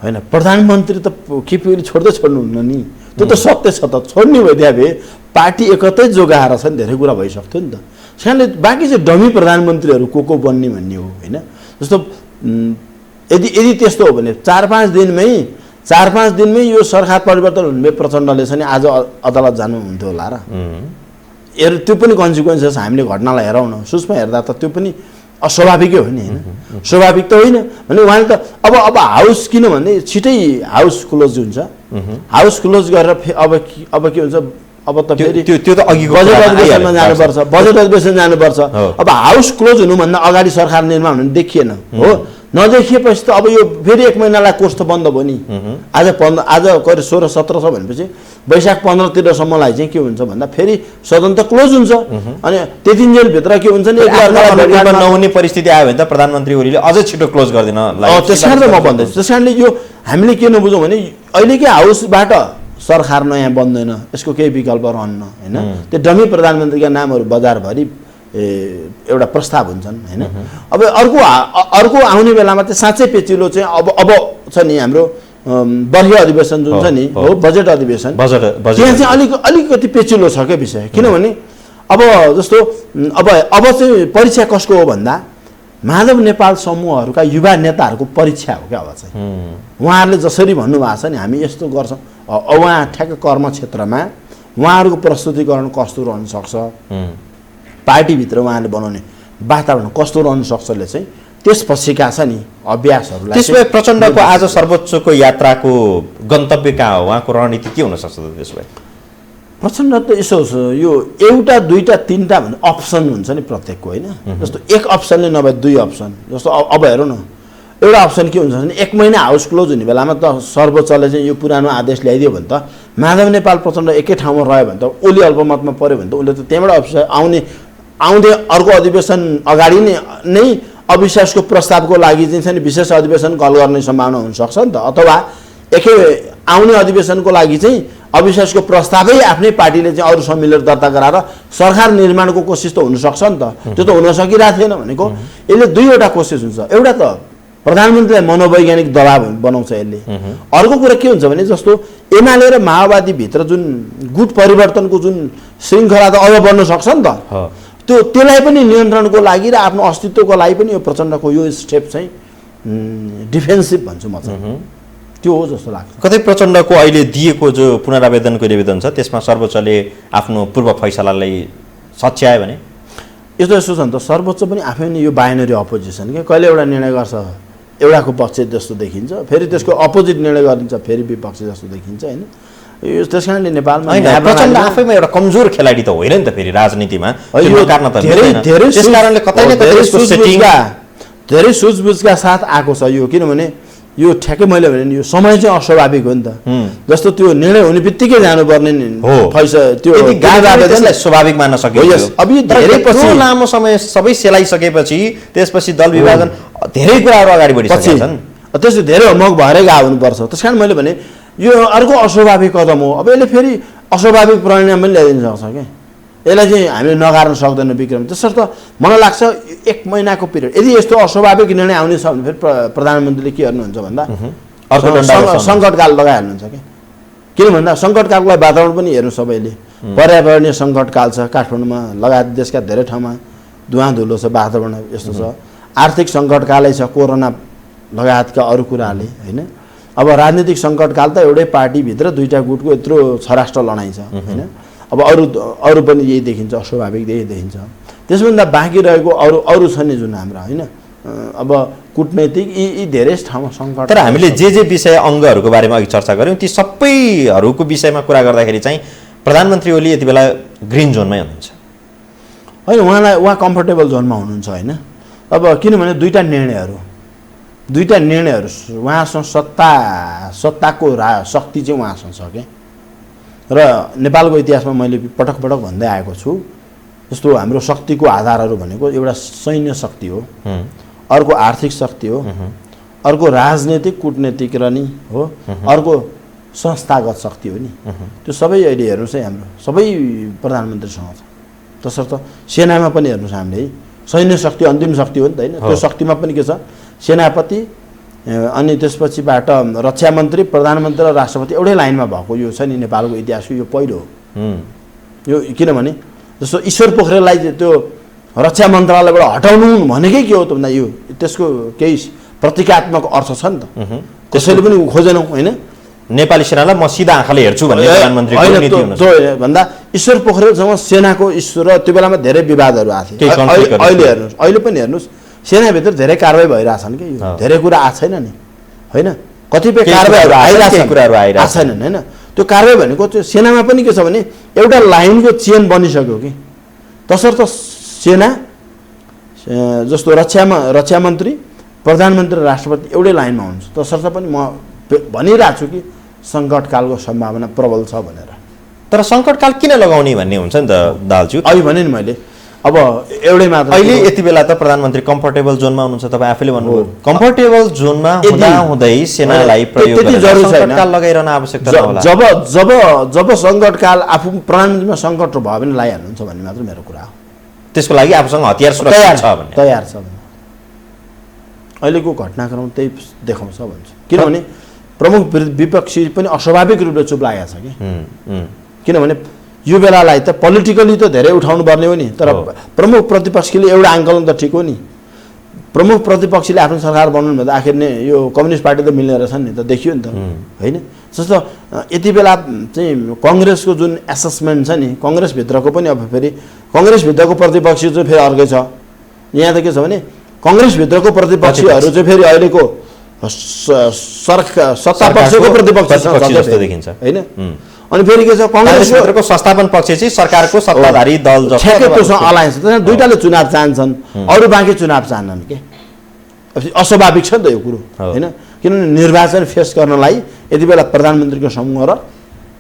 होइन। प्रधानमन्त्री त केपीले छोड्दै छोड्नुहुन्न नि, त्यो त सत्य छ त। छोड्ने भइदिए भए पार्टी एकतै जोगाएर छ नि, धेरै कुरा भइसक्थ्यो नि त। त्यसकारणले बाँकी चाहिँ डमी प्रधानमन्त्रीहरू को बन्ने भन्ने हो होइन। जस्तो यदि त्यस्तो हो भने 4-5 दिनमै यो सरकार परिवर्तन हुने प्रचण्डले चाहिँ आज अदालत जानुहुन्थ्यो होला र। त्यो पनि कन्सिक्वेन्सेस हामीले घटनालाई हेरौँ न, सूक्ष्म हेर्दा त त्यो पनि अस्वाभाविकै हो नि होइन, स्वाभाविक त होइन भने उहाँले त अब हाउस किन भने छिटै हाउस क्लोज हुन्छ। हाउस क्लोज गरेर अब के हुन्छ, अब त फेरि त्यो त अघि बजेट अधिवेशनमा जानुपर्छ, बजेट अधिवेशन जानुपर्छ। अब हाउस क्लोज हुनुभन्दा अगाडि सरकार निर्माण हुनु देखिएन हो, नदेखिएपछि त अब यो फेरि 1 महिनालाई कोर्स त बन्द भयो नि। आज कहिले 16-17 छ भनेपछि वैशाख 15तिरसम्मलाई चाहिँ के हुन्छ भन्दा फेरि सदन त क्लोज हुन्छ। अनि त्यतिन्जेलभित्र के हुन्छ नि नहुने परिस्थिति आयो भने त प्रधानमन्त्री ओलीले अझै छिटो क्लोज गरिदिन। त्यस कारण म भन्दैछु, त्यस कारणले यो हामीले के नबुझौँ भने अहिलेकै हाउसबाट सरकार नयाँ बन्दैन, यसको केही विकल्प रहन्न होइन। त्यो डमी प्रधानमन्त्रीका नामहरू बजारभरि एउटा प्रस्ताव हुन्छन् होइन। अब अर्को आउने बेलामा चाहिँ साँच्चै पेचिलो चाहिँ अब छ नि हाम्रो वर्षीय अधिवेशन जुन छ नि हो, बजेट अधिवेशन, त्यहाँ चाहिँ अलिकति पेचिलो छ क्या विषय। किनभने अब जस्तो अब चाहिँ परीक्षा कसको हो भन्दा माधव नेपाल समूहहरूका युवा नेताहरूको परीक्षा हो क्या। अब चाहिँ उहाँहरूले जसरी भन्नुभएको छ नि हामी यस्तो गर्छौँ, उहाँ ठ्याक्क कर्म क्षेत्रमा उहाँहरूको प्रस्तुतिकरण कस्तो रहन सक्छ, पार्टीभित्र उहाँले बनाउने वातावरण कस्तो रहन सक्छले चाहिँ त्यसपछिका छ नि अभ्यासहरूलाई। त्यसो भए प्रचण्डको आज सर्वोच्चको यात्राको गन्तव्य कहाँ हो, उहाँको रणनीति के हुनसक्छ त त्यसो भए? प्रचण्ड त यसो यो 1 2 3 भन्ने अप्सन हुन्छ नि प्रत्येकको होइन। जस्तो एक अप्सनले नभए 2 अप्सन। जस्तो अब हेरौँ न, एउटा अप्सन के हुन्छ भने 1 महिना हाउस क्लोज हुने बेलामा त सर्वोच्चले चाहिँ यो पुरानो आदेश ल्याइदियो भने त माधव नेपाल प्रचण्ड एकै ठाउँमा रह्यो भने त ओली अल्पमतमा पर्यो भने त उसले त त्यहाँबाट आउँदै अर्को अधिवेशन अगाडि नै अविश्वासको प्रस्तावको लागि चाहिँ विशेष अधिवेशन कल गर्ने सम्भावना हुनसक्छ नि त। अथवा एकै आउने अधिवेशनको लागि चाहिँ अविश्वासको प्रस्तावै आफ्नै पार्टीले चाहिँ अरू सम्मिलेर दर्ता गराएर सरकार निर्माणको कोसिस त हुनसक्छ नि त। त्यो त हुन सकिरहेको थिएन भनेको। यसले 2वटा कोसिस हुन्छ। एउटा त प्रधानमन्त्रीलाई मनोवैज्ञानिक दबाव बनाउँछ यसले। अर्को कुरा के हुन्छ भने जस्तो एमाले र माओवादीभित्र जुन गुट परिवर्तनको जुन श्रृङ्खला त अझ बढ्न सक्छ नि त, त्यसलाई पनि नियन्त्रणको लागि र आफ्नो अस्तित्वको लागि पनि यो प्रचण्डको यो स्टेप चाहिँ डिफेन्सिभ भन्छु म चाहिँ, त्यो हो जस्तो लाग्छ। कतै प्रचण्डको अहिले दिएको जो पुनरावेदनको निवेदन छ त्यसमा सर्वोच्चले आफ्नो पूर्व फैसलालाई सच्यायो भने यस्तो छ नि त, सर्वोच्च पनि आफै नै यो बाइनरी अपोजिसन के कहिले एउटा निर्णय गर्छ एउटाको पक्ष जस्तो देखिन्छ, फेरि त्यसको अपोजिट निर्णय गरिदिन्छ फेरि विपक्ष जस्तो देखिन्छ होइन। यो त्यस कारणले नेपालमा प्रचण्ड आफैमा एउटा कमजोर खेलाडी त होइन नि त फेरि राजनीतिमा, धेरै सुझबुझका साथ आएको छ यो। किनभने यो ठ्याक्कै मैले भने यो समय चाहिँ अस्वाभाविक हो नि त। जस्तो त्यो निर्णय हुने बित्तिकै जानुपर्ने त्यो स्वाभाविक मान्न सकिन्छ। अब यो धेरै पछि लामो समय सबै सेलाइसकेपछि त्यसपछि दल विभाजन धेरै कुराहरू अगाडि बढिसकेका छन्, त्यसो धेरै होमवर्क भएरै गएको हुनुपर्छ। त्यस कारण मैले भने यो अर्को अस्वाभाविक कदम हो। अब यसले फेरि अस्वाभाविक परिणाम पनि ल्याइदिन सक्छ क्या। यसलाई चाहिँ हामीले नगार्न सक्दैन विक्रम। त्यसर्थ मलाई लाग्छ 1 महिनाको पिरियड यदि यस्तो अस्वाभाविक निर्णय आउने छ भने फेरि प्रधानमन्त्रीले के गर्नुहुन्छ भन्दा सङ्कटकाल लगाइहाल्नुहुन्छ किन भन्दा सङ्कटकालको वातावरण पनि हेर्नु सबैले पर्यावरणीय सङ्कटकाल छ काठमाडौँमा लगायत देशका धेरै ठाउँमा धुवाँ धुलो छ वातावरण यस्तो छ आर्थिक सङ्कटकालै छ कोरोना लगायतका अरू कुराले होइन अब राजनीतिक सङ्कटकाल त एउटै पार्टीभित्र दुईटा गुटको यत्रो छराष्ट्र लडाइँ छ होइन अब अरू पनि यही देखिन्छ अस्वाभाविक यही देखिन्छ त्यसभन्दा बाँकी रहेको अरू छ नि जुन हाम्रा होइन अब कूटनैतिक यी धेरै ठाउँमा सङ्कट तर हामीले जे विषय अङ्गहरूको बारेमा अघि चर्चा गऱ्यौँ ती सबैहरूको विषयमा कुरा गर्दाखेरि चाहिँ प्रधानमन्त्री ओली यति बेला ग्रिन जोनमै हुनुहुन्छ होइन उहाँ कम्फर्टेबल जोनमा हुनुहुन्छ होइन अब किनभने दुईटा निर्णयहरू उहाँसँग सत्ताको शक्ति चाहिँ उहाँसँग छ क्या र नेपालको इतिहासमा मैले पटक भन्दै आएको छु जस्तो हाम्रो शक्तिको आधारहरू भनेको एउटा सैन्य शक्ति हो अर्को आर्थिक शक्ति हो अर्को राजनीतिक कूटनीतिक र नि हो अर्को संस्थागत शक्ति हो नि त्यो सबै अहिले हेर्नुहोस् है हाम्रो सबै प्रधानमन्त्रीसँग छ तसर्थ सेनामा पनि हेर्नुहोस् हामीले है सैन्य शक्ति अन्तिम शक्ति हो नि त होइन त्यो शक्तिमा पनि के छ सेनापति अनि त्यसपछिबाट रक्षा मन्त्री प्रधानमन्त्री र राष्ट्रपति एउटै लाइनमा भएको यो छ नि नेपालको इतिहासको यो पहिलो हो यो किनभने जस्तो ईश्वर पोखरेललाई त्यो रक्षा मन्त्रालयबाट हटाउनु भनेकै के हो त भन्दा यो त्यसको केही प्रतीकात्मक अर्थ छ नि त त्यसैले पनि खोजेनौँ होइन नेपाली सेनालाई म सिधा आँखाले हेर्छु भन्ने प्रधानमन्त्रीको नीति हुनुहुन्छ भन्दा ईश्वर पोखरेलसँग सेनाको इस्यु र त्यो बेलामा धेरै विवादहरू आएको थियो अहिले पनि हेर्नुहोस् सेनाभित्र धेरै कारबाही भइरहेछन् कि यो धेरै कुरा आएको छैन नि होइन कतिपय कारबाहीहरू आइरहेको छैनन् होइन त्यो कारबाही भनेको त्यो सेनामा पनि के छ भने एउटा लाइनको चेन बनिसक्यो कि तसर्थ सेना जस्तो रक्षा मन्त्री प्रधानमन्त्री र राष्ट्रपति एउटै लाइनमा हुन्छ तसर्थ पनि म भनिरहेको छु कि सङ्कटकालको सम्भावना प्रबल छ भनेर तर सङ्कटकाल किन लगाउने भन्ने हुन्छ नि त दालज्यू अहिले भने नि मैले अब एउटै मात्र अहिले यति बेला त प्रधानमन्त्री कम्फर्टेबल जोनमा हुनुहुन्छ तपाईँ आफैले भन्नुभयो कम्फर्टेबल जोनमा हुँदै सेनालाई प्रयोग गरेर सङ्कटकाल लगाइरहन आवश्यकता नहोला जब सङ्कटकाल आफू प्रधानमन्त्रीमा सङ्कट भयो भने लगाइहाल्नुहुन्छ भन्ने मात्र मेरो कुरा हो त्यसको लागि आफूसँग हतियार सुरक्षित छ भने तयार छ भने अहिलेको घटनाक्रम त्यही देखाउँछ भन्छु किनभने प्रमुख विपक्षी पनि अस्वाभाविक रूपले चुप लागेको छ कि किनभने यो बेलालाई त पोलिटिकली त धेरै उठाउनु पर्ने हो नि तर प्रमुख प्रतिपक्षीले एउटा आङ्कलन त ठिक हो नि प्रमुख प्रतिपक्षीले आफ्नो सरकार बनाउनु भन्दा आखिर नै यो कम्युनिस्ट पार्टी त मिल्ने रहेछ नि त देखियो नि त होइन जस्तो यति बेला चाहिँ कङ्ग्रेसको जुन एसेसमेन्ट छ नि कङ्ग्रेसभित्रको पनि अब फेरि कङ्ग्रेसभित्रको प्रतिपक्षी चाहिँ फेरि अर्कै छ यहाँ त के छ भने कङ्ग्रेसभित्रको प्रतिपक्षीहरू चाहिँ फेरि अहिलेको सत्ता पक्षको प्रतिपक्ष जस्तो देखिन्छ होइन अनि फेरि के छ कङ्ग्रेसभित्रको संस्थापन पक्ष चाहिँ सरकारको सत्ताधारी दल जस्तो अलायन्स दुईटाले चुनाव चाहन्छन् अरू बाँकी चुनाव चाहन्छन् के अस्वाभाविक छ नि त यो कुरो होइन किनभने निर्वाचन फेस गर्नलाई यति बेला प्रधानमन्त्रीको समूह र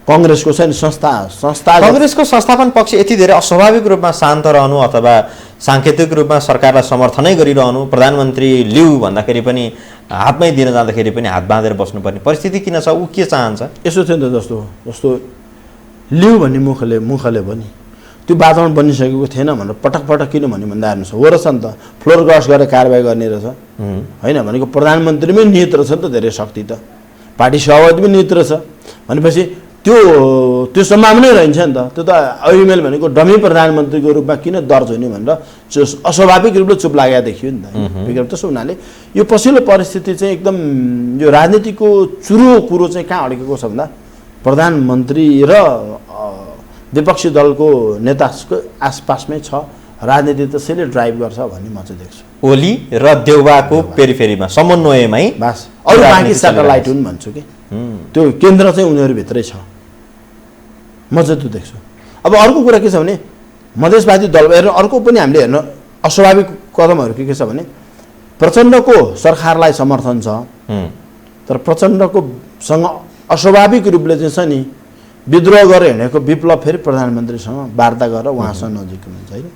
कङ्ग्रेसको चाहिँ संस्था कङ्ग्रेसको संस्थापन पक्ष यति धेरै अस्वाभाविक रूपमा शान्त रहनु अथवा साङ्केतिक रूपमा सरकारलाई समर्थनै गरिरहनु प्रधानमन्त्री लिउ भन्दाखेरि पनि हातमै दिन जाँदाखेरि पनि हात बाँधेर बस्नुपर्ने परिस्थिति किन छ ऊ के चाहन्छ यसो थियो नि त जस्तो लिउ भन्ने मुखले पनि त्यो वातावरण बनिसकेको थिएन भनेर पटक किन भन्दा हेर्नुहोस् हो रहेछ नि त फ्लोर क्रस गरेर कारबाही गर्ने रहेछ होइन भनेको प्रधानमन्त्रीमै निहित रहेछ नि त धेरै शक्ति त पार्टी सभापति पनि निहित रहेछ भनेपछि त्यो सम्भावनै रहन्छ नि त त्यो त अहिले मैले भनेको डमी प्रधानमन्त्रीको रूपमा किन दर्ज हुने भनेर अस्वाभाविक रूपले चुप लागेको देखियो नि त विक्रम त्यसो हुनाले यो पछिल्लो परिस्थिति चाहिँ एकदम यो राजनीतिको चुरो कुरो चाहिँ कहाँ अड्केको छ भन्दा प्रधानमन्त्री र विपक्षी दलको नेताको आसपासमै छ राजनीति त्यसैले ड्राइभ गर्छ भन्ने म चाहिँ देख्छु ओली र देउबाको पेरिफेरीमा समन्वयमै बास अरू बाँकी सेटेलाइट हुन् भन्छु कि त्यो केन्द्र चाहिँ उनीहरूभित्रै छ म चाहिँ त्यो देख्छु अब अर्को कुरा के छ भने मधेसवादी दल हेर्नु अर्को पनि हामीले हेर्नु अस्वाभाविक कदमहरू के छ भने प्रचण्डको सरकारलाई समर्थन छ तर प्रचण्डको सँग अस्वाभाविक रूपले चाहिँ छ नि विद्रोह गरेर हिँडेको विप्लव फेरि प्रधानमन्त्रीसँग वार्ता गरेर उहाँसँग नजिक हुन्छ होइन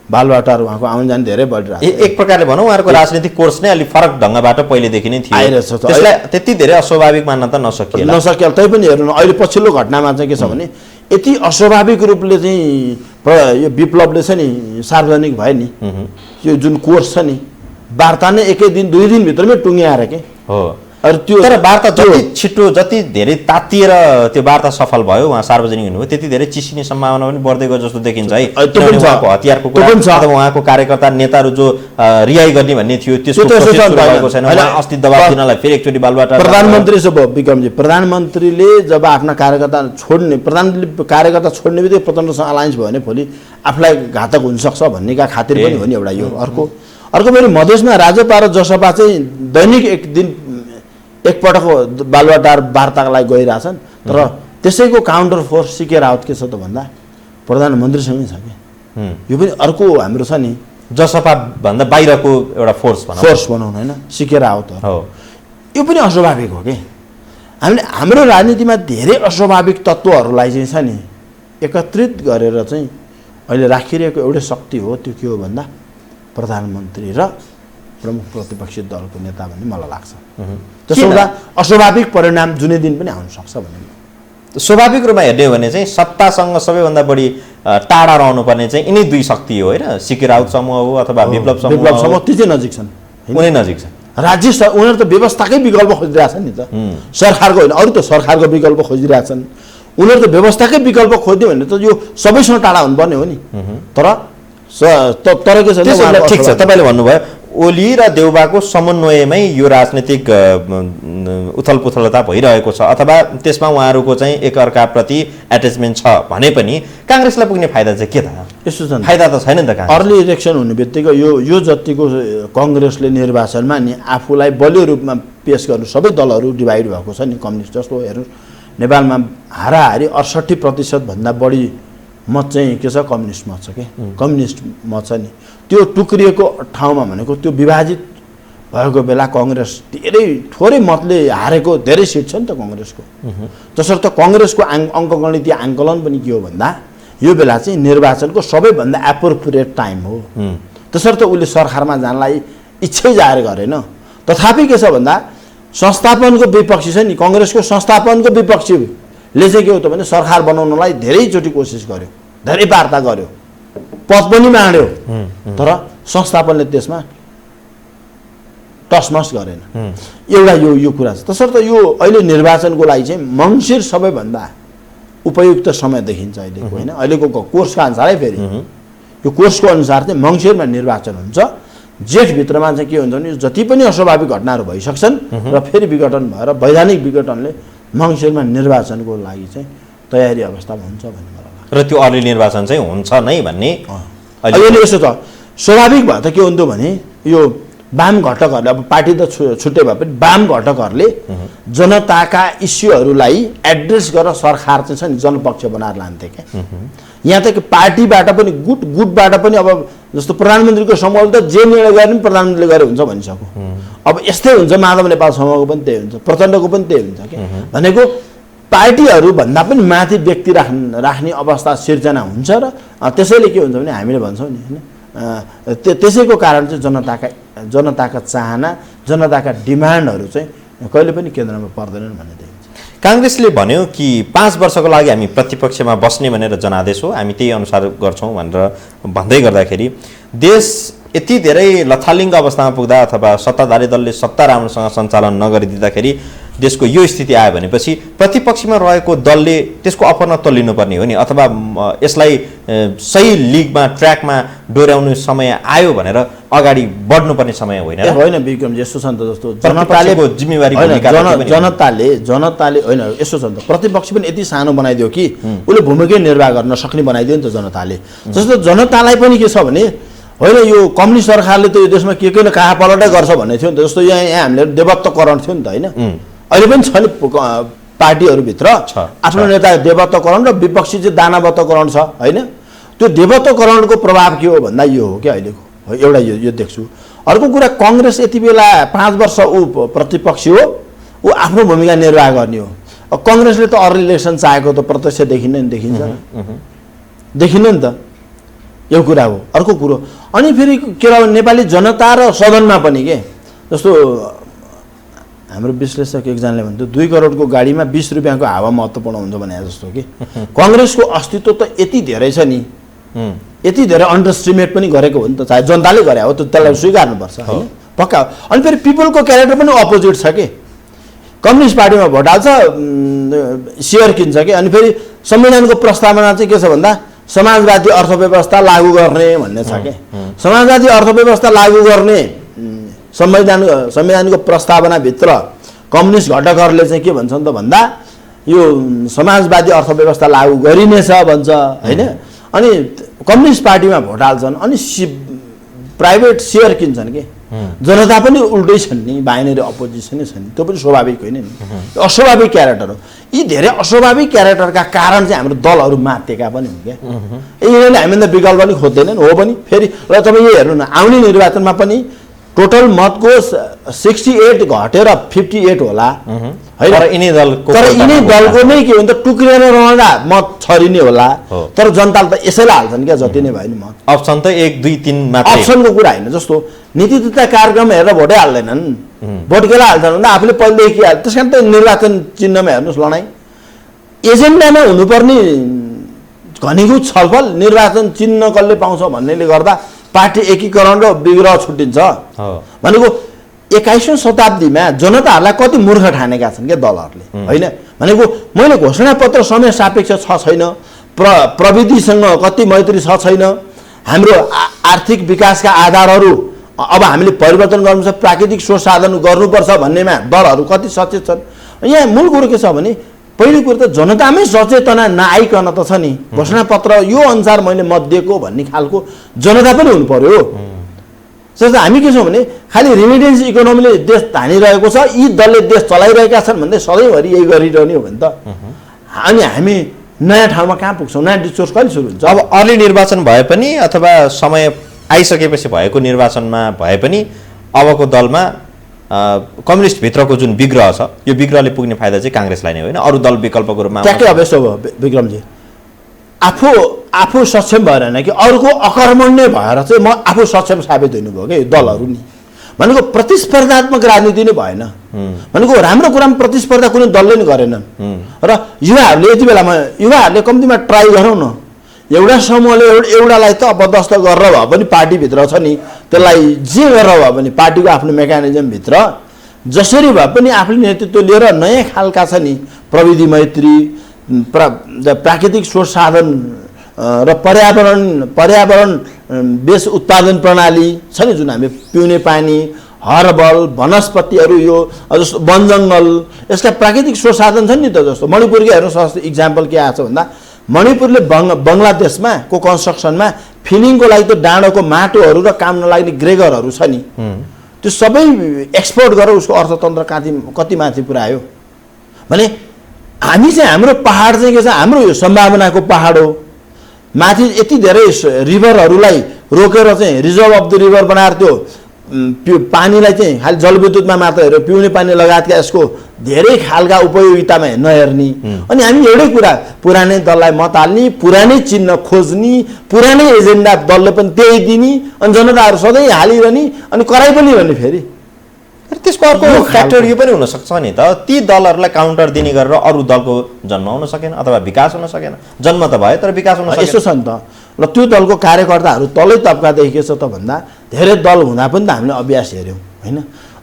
बालबाटाहरू उहाँको आउन जान धेरै बढिरहेको एक प्रकारले भनौँ उहाँहरूको राजनीतिक कोर्स नै अलिक फरक ढङ्गबाट पहिलेदेखि नै थियो आइरहेछ त्यसलाई त्यति धेरै अस्वाभाविक मान्न त नसकिएला तै पनि हेर्नु अहिले पछिल्लो घटनामा चाहिँ के छ भने यति अस्वाभाविक रूपले चाहिँ यो विप्लवले छ नि सार्वजनिक भयो नि यो जुन कोर्स छ नि वार्ता नै एकै दिन 2 दिनभित्रमै टुङ्ग्याएर के हो अरू त्यो तर वार्ता जति छिटो जति धेरै तातिएर त्यो वार्ता सफल भयो उहाँ सार्वजनिक हुनुभयो त्यति धेरै चिसिने सम्भावना पनि बढ्दै गयो जस्तो देखिन्छ है उहाँको हतियारको कुरा अथवा उहाँको कार्यकर्ता नेताहरू जो रिहाई गर्ने भन्ने थियो त्यसको प्रोसेस सुरु भएको छैन उहाँ अस्ति दबाब दिनलाई फेरि एकचोटि बालुवाटार प्रधानमन्त्री छ विक्रमजी प्रधानमन्त्रीले जब आफ्ना कार्यकर्ता छोड्ने प्रधानमन्त्रीले कार्यकर्ता छोड्ने बित्तिकै प्रचण्डसँग अलायन्स भयो भने भोलि आफूलाई घातक हुनसक्छ भन्नेका खातिर पनि हो नि एउटा यो अर्को फेरि मधेसमा राजपा र जसपा चाहिँ दैनिक एक दिन एकपटक बालुवाटार वार्ताको लागि गइरहेछन् तर त्यसैको काउन्टर फोर्स सिके रावत के छ त भन्दा प्रधानमन्त्रीसँगै छ कि यो पनि अर्को हाम्रो छ नि जसपा भन्दा बाहिरको एउटा फोर्स बनाउनु होइन सिके रावत हो यो पनि अस्वाभाविक हो कि हामीले हाम्रो राजनीतिमा धेरै अस्वाभाविक तत्त्वहरूलाई चाहिँ छ नि एकत्रित गरेर चाहिँ अहिले राखिरहेको एउटै शक्ति हो त्यो के हो भन्दा प्रधानमन्त्री र प्रमुख प्रतिपक्षी दलको नेता भन्ने मलाई लाग्छ त्यसो हुँदा अस्वाभाविक परिणाम जुनै दिन पनि आउन सक्छ भन्ने स्वाभाविक रूपमा हेर्ने हो भने चाहिँ सत्तासँग सबैभन्दा बढी टाढा रहनुपर्ने चाहिँ यिनै दुई शक्ति हो होइन सिके राउत समूह हो अथवा विप्लव समूह त्यो चाहिँ नजिक छन् उनी नजिक छन् राज्य उनीहरू त व्यवस्थाकै विकल्प खोजिरहेछन् नि त सरकारको होइन अरू त सरकारको विकल्प खोजिरहेछन् उनीहरू त व्यवस्थाकै विकल्प खोज्यो भने त यो सबैसँग टाढा हुनुपर्ने हो नि तर के छ ठिक छ तपाईँले भन्नुभयो ओली र देउबाको समन्वयमै यो राजनीतिक उथलपुथलता भइरहेको छ अथवा त्यसमा उहाँहरूको चाहिँ एकअर्काप्रति एट्याचमेन्ट छ भने पनि काङ्ग्रेसलाई पुग्ने फाइदा चाहिँ के त यस्तो छ फाइदा त छैन नि त अर्ली इलेक्सन हुने बित्तिकै यो जतिको कङ्ग्रेसले निर्वाचनमा नि आफूलाई बलियो रूपमा पेश गर्नु सबै दलहरू डिभाइड भएको छ नि कम्युनिस्ट जस्तो हेर्नु नेपालमा हाराहारी 68% भन्दा बढी मत चाहिँ के छ कम्युनिस्ट मत छ कि कम्युनिस्ट मत छ नि त्यो टुक्रिएको ठाउँमा भनेको त्यो विभाजित भएको बेला कङ्ग्रेस धेरै थोरै मतले हारेको धेरै सिट छ नि त कङ्ग्रेसको तसर्थ कङ्ग्रेसको अङ्कगणितीय आङ्कलन पनि के हो भन्दा यो बेला चाहिँ निर्वाचनको सबैभन्दा एप्रोप्रिएट टाइम हो तसर्थ उसले सरकारमा जानलाई इच्छै जाहेर गरेन तथापि के छ भन्दा संस्थापनको विपक्षी छ नि कङ्ग्रेसको संस्थापनको विपक्षीले चाहिँ के हो त भने सरकार बनाउनलाई धेरैचोटि कोसिस गर्यो धेरै वार्ता गर्यो पद पनि माग्यो तर संस्थापनले त्यसमा टसमस गरेन एउटा यो कुरा छ तसर्थ यो अहिले निर्वाचनको लागि चाहिँ मङ्सिर सबैभन्दा उपयुक्त समय देखिन्छ अहिलेको होइन अहिलेको कोर्सका अनुसारै फेरि यो कोर्सको अनुसार चाहिँ मङ्सिरमा निर्वाचन हुन्छ जेठभित्रमा चाहिँ के हुन्छ भने जति पनि अस्वाभाविक घटनाहरू भइसक्छन् र फेरि विघटन भएर वैधानिक विघटनले मङ्सिरमा निर्वाचनको लागि चाहिँ तयारी अवस्थामा हुन्छ भन्ने मलाई लाग्छ र त्यो अर्ली निर्वाचन चाहिँ हुन्छ नै भन्ने अहिले यसो छ स्वाभाविक भयो त के हुन्थ्यो भने यो वाम घटकहरूले अब पार्टी त छुट्टै भए पनि वाम घटकहरूले जनताका इस्युहरूलाई एड्रेस गरेर सरकार चाहिँ छ नि जनपक्ष बनाएर लान्थे क्या यहाँ त पार्टीबाट पनि गुटबाट पनि अब जस्तो प्रधानमन्त्रीको समूहले त जे निर्णय गरे पनि प्रधानमन्त्रीले गरे हुन्छ भनिसक्यो अब यस्तै हुन्छ माधव नेपाल समूहको पनि त्यही हुन्छ प्रचण्डको पनि त्यही हुन्छ क्या भनेको पार्टीहरू भन्दा पनि माथि व्यक्ति राख्ने अवस्था सिर्जना हुन्छ र त्यसैले के हुन्छ भने हामीले भन्छौँ नि होइन त्यसैको कारण चाहिँ जनताका चाहना जनताका डिमान्डहरू चाहिँ कहिले पनि केन्द्रमा पर्दैनन् भन्ने देखिन्छ काङ्ग्रेसले भन्यो कि 5 वर्षको लागि हामी प्रतिपक्षमा बस्ने भनेर जनादेश हो हामी त्यही अनुसार गर्छौँ भनेर भन्दै गर्दाखेरि देश यति धेरै लथालिङ्ग अवस्थामा पुग्दा अथवा सत्ताधारी दलले सत्ता राम्रोसँग सञ्चालन नगरिदिँदाखेरि देशको यो स्थिति आयो भनेपछि प्रतिपक्षमा रहेको दलले त्यसको अपनत्व लिनुपर्ने हो नि अथवा यसलाई सही लिगमा ट्र्याकमा डोर्याउने समय आयो भनेर अगाडि बढ्नुपर्ने समय होइन विक्रम यस्तो छ नि त जस्तो जनताको जिम्मेवारी जनताले होइन यस्तो छ नि त प्रतिपक्ष पनि यति सानो बनाइदियो कि उसले भूमिकै निर्वाह गर्न सक्ने बनाइदियो नि त जनताले जस्तो जनतालाई पनि के छ भने होइन यो कम्युनिस्ट सरकारले त यो देशमा के न कहाँ पलटै गर्छ भन्ने थियो नि त जस्तो यहाँ हामीले देवत्वकरण थियो नि त होइन अहिले पनि छ नि पार्टीहरूभित्र आफ्नो नेता देवत्वकरण र विपक्षी चाहिँ दानवत्वकरण छ होइन त्यो देवत्वकरणको प्रभाव के हो भन्दा यो हो क्या अहिलेको एउटा यो देख्छु अर्को कुरा कङ्ग्रेस यति बेला 5 वर्ष ऊ प्रतिपक्षी हो ऊ आफ्नो भूमिका निर्वाह गर्ने हो अब कङ्ग्रेसले त अर्ली इलेक्सन चाहेको त प्रत्यक्ष देखिन्न नि त यो कुरा हो अर्को कुरो अनि फेरि के र नेपाली जनता र सदनमा पनि के जस्तो हाम्रो विश्लेषक एकजनाले भन्थ्यो 2 करोडको गाडीमा 20 रुपियाँको हावा महत्त्वपूर्ण हुन्छ भने जस्तो कि कङ्ग्रेसको अस्तित्व त यति धेरै छ नि यति धेरै अन्डर एस्टिमेट पनि गरेको हो नि त, चाहे जनताले गरे हो त्यसलाई स्वीकार्नुपर्छ होइन, पक्का हो। अनि फेरि पिपलको क्यारेक्टर पनि अपोजिट छ कि, कम्युनिस्ट पार्टीमा भोट हाल्छ, सेयर किन्छ कि, अनि फेरि संविधानको प्रस्तावना चाहिँ के छ भन्दा समाजवादी अर्थव्यवस्था लागू गर्ने भन्ने छ कि, समाजवादी अर्थव्यवस्था लागू गर्ने संविधानको प्रस्तावनाभित्र कम्युनिस्ट घटकहरूले चाहिँ के भन्छन् त भन्दा यो समाजवादी अर्थव्यवस्था लागू गरिनेछ भन्छ होइन। अनि कम्युनिस्ट पार्टीमा भोट हाल्छन् अनि प्राइभेट सेयर किन्छन् कि, जनता पनि उल्टै छन् नि, बाइनरी अपोजिसनै छन्, त्यो पनि स्वाभाविक होइन नि, अस्वाभाविक क्यारेक्टर हो। यी धेरै अस्वाभाविक क्यारेक्टरका कारण चाहिँ हाम्रो दलहरू मातेका पनि हुन् क्या, यिनीहरूले हामीभन्दा विकल्प पनि खोज्दैनन् हो पनि। फेरि र तपाईँ यो हेर्नु न, आउने निर्वाचनमा पनि टोटल मतको 68 घटेर 58 होला होइन, तर यिनै दलको नै के हुन्छ टुक्रिएर रहँदा मत छरिने होला, तर जनताले त यसैलाई हाल्छन् क्या, जति नै भयो नि मत। अप्सन त 1 2 3 मात्र, अप्सनको कुरा होइन, जस्तो नीति तथा कार्यक्रम हेरेर भोटै हाल्दैनन्, भोट केलाई हाल्छन् भन्दा आफूले पहिलेदेखि हाल्छ। त्यस कारण त निर्वाचन चिन्हमा हेर्नुहोस् लडाइँ एजेन्डामा हुनुपर्ने घनीभूत छलफल निर्वाचन चिन्ह कसले पाउँछ भन्नेले गर्दा पार्टी एकीकरण र विग्रह छुट्टिन्छ भनेको 21औं शताब्दीमा जनताहरूलाई कति मूर्ख ठानेका छन् क्या दलहरूले होइन। भनेको मैले घोषणापत्र समय सापेक्ष छ छैन, प्रविधिसँग कति मैत्री छ छैन, हाम्रो आर्थिक विकासका आधारहरू अब हामीले परिवर्तन गर्नुपर्छ, प्राकृतिक स्रोत साधन गर्नुपर्छ भन्नेमा दलहरू कति सचेत छन्। यहाँ मूल कुरो के छ भने पहिलो कुरो त जनतामै सचेतना नआइकन त छ नि, घोषणापत्र यो अनुसार मैले मत दिएको भन्ने खालको जनता पनि हुनु पर्यो। जस्तो हामी के छौँ भने खालि रिमिटेन्स इकोनोमीले देश धानिरहेको छ, यी दलले देश चलाइरहेका छन् भन्दै सधैँभरि यही गरिरहने हो भने त अनि हामी नयाँ ठाउँमा कहाँ पुग्छौँ, नयाँ डिस्कोर्स कहिले सुरु हुन्छ। अब अर्ली निर्वाचन भए पनि अथवा समय आइसकेपछि भएको निर्वाचनमा भए पनि अबको दलमा कम्युनिस्ट भित्रको जुन विग्रह छ यो विग्रहले पुग्ने फाइदा चाहिँ काङ्ग्रेसलाई नै होइन, अरू दल विकल्पको रूपमा। ट्याक्कै अब यस्तो भयो विक्रमजी, आफू सक्षम भएर होइन कि अरूको अकर्मण्य भएर चाहिँ म आफू सक्षम साबित हुनुभयो कि दलहरू नि, भनेको प्रतिस्पर्धात्मक राजनीति नै भएन। भनेको राम्रो कुरामा प्रतिस्पर्धा कुनै दलले नै गरेनन् र युवाहरूले यति बेलामा युवाहरूले कम्तीमा ट्राई गरौँ न, एउटा समूहले एउटालाई त अपदस्थ गरेर भए पनि पार्टीभित्र छ नि, त्यसलाई जे गरेर भए पनि पार्टीको आफ्नो मेकानिजमभित्र जसरी भए पनि आफूले नेतृत्व लिएर नयाँ खालका छ नि प्रविधि मैत्री, प्राकृतिक स्रोत साधन र पर्यावरण बेस उत्पादन प्रणाली छ नि, जुन हामी पिउने पानी, हर्बल, वनस्पतिहरू, यो जस्तो वन जङ्गल, यसका प्राकृतिक स्रोत साधन छन् नि त। जस्तो मणिपुरकै हेर्नुहोस् इक्जाम्पल के आएको छ भन्दा मणिपुरले बङ्गलादेशमा को कन्स्ट्रक्सनमा फिलिङको लागि त डाँडोको माटोहरू र काम नलाग्ने ग्रेगरहरू छ नि, त्यो सबै एक्सपोर्ट गरेर उसको अर्थतन्त्र कति माथि पुऱ्यायो भने हामी चाहिँ हाम्रो पहाड चाहिँ के छ, हाम्रो यो सम्भावनाको पहाड हो, माथि यति धेरै रिभरहरूलाई रोकेर चाहिँ रिजर्भ अफ द रिभर बनाएर त्यो पानीलाई चाहिँ खालि जलविद्युतमा मात्र हेरेर पिउने पानी लगायतका यसको धेरै खालका उपयोगितामा नहेर्ने, अनि हामी एउटै कुरा पुरानै दललाई मत हाल्ने, पुरानै चिन्ह खोज्ने, पुरानै एजेन्डा दलले पनि त्यही दिने, अनि जनताहरू सधैँ हालिरहने अनि कराइ पनि रहने। फेरि त्यसको अर्को फ्याक्टर यो पनि हुनसक्छ नि त, ती दलहरूलाई काउन्टर दिने गरेर अरू दलको जन्म हुन सकेन अथवा विकास हुन सकेन। जन्म त भयो तर विकास हुन सकेन। यस्तो छ नि त, र त्यो दलको कार्यकर्ताहरू तलै तबकादेखि के छ त भन्दा धेरै दल हुँदा पनि त हामीले अभ्यास हेऱ्यौँ होइन।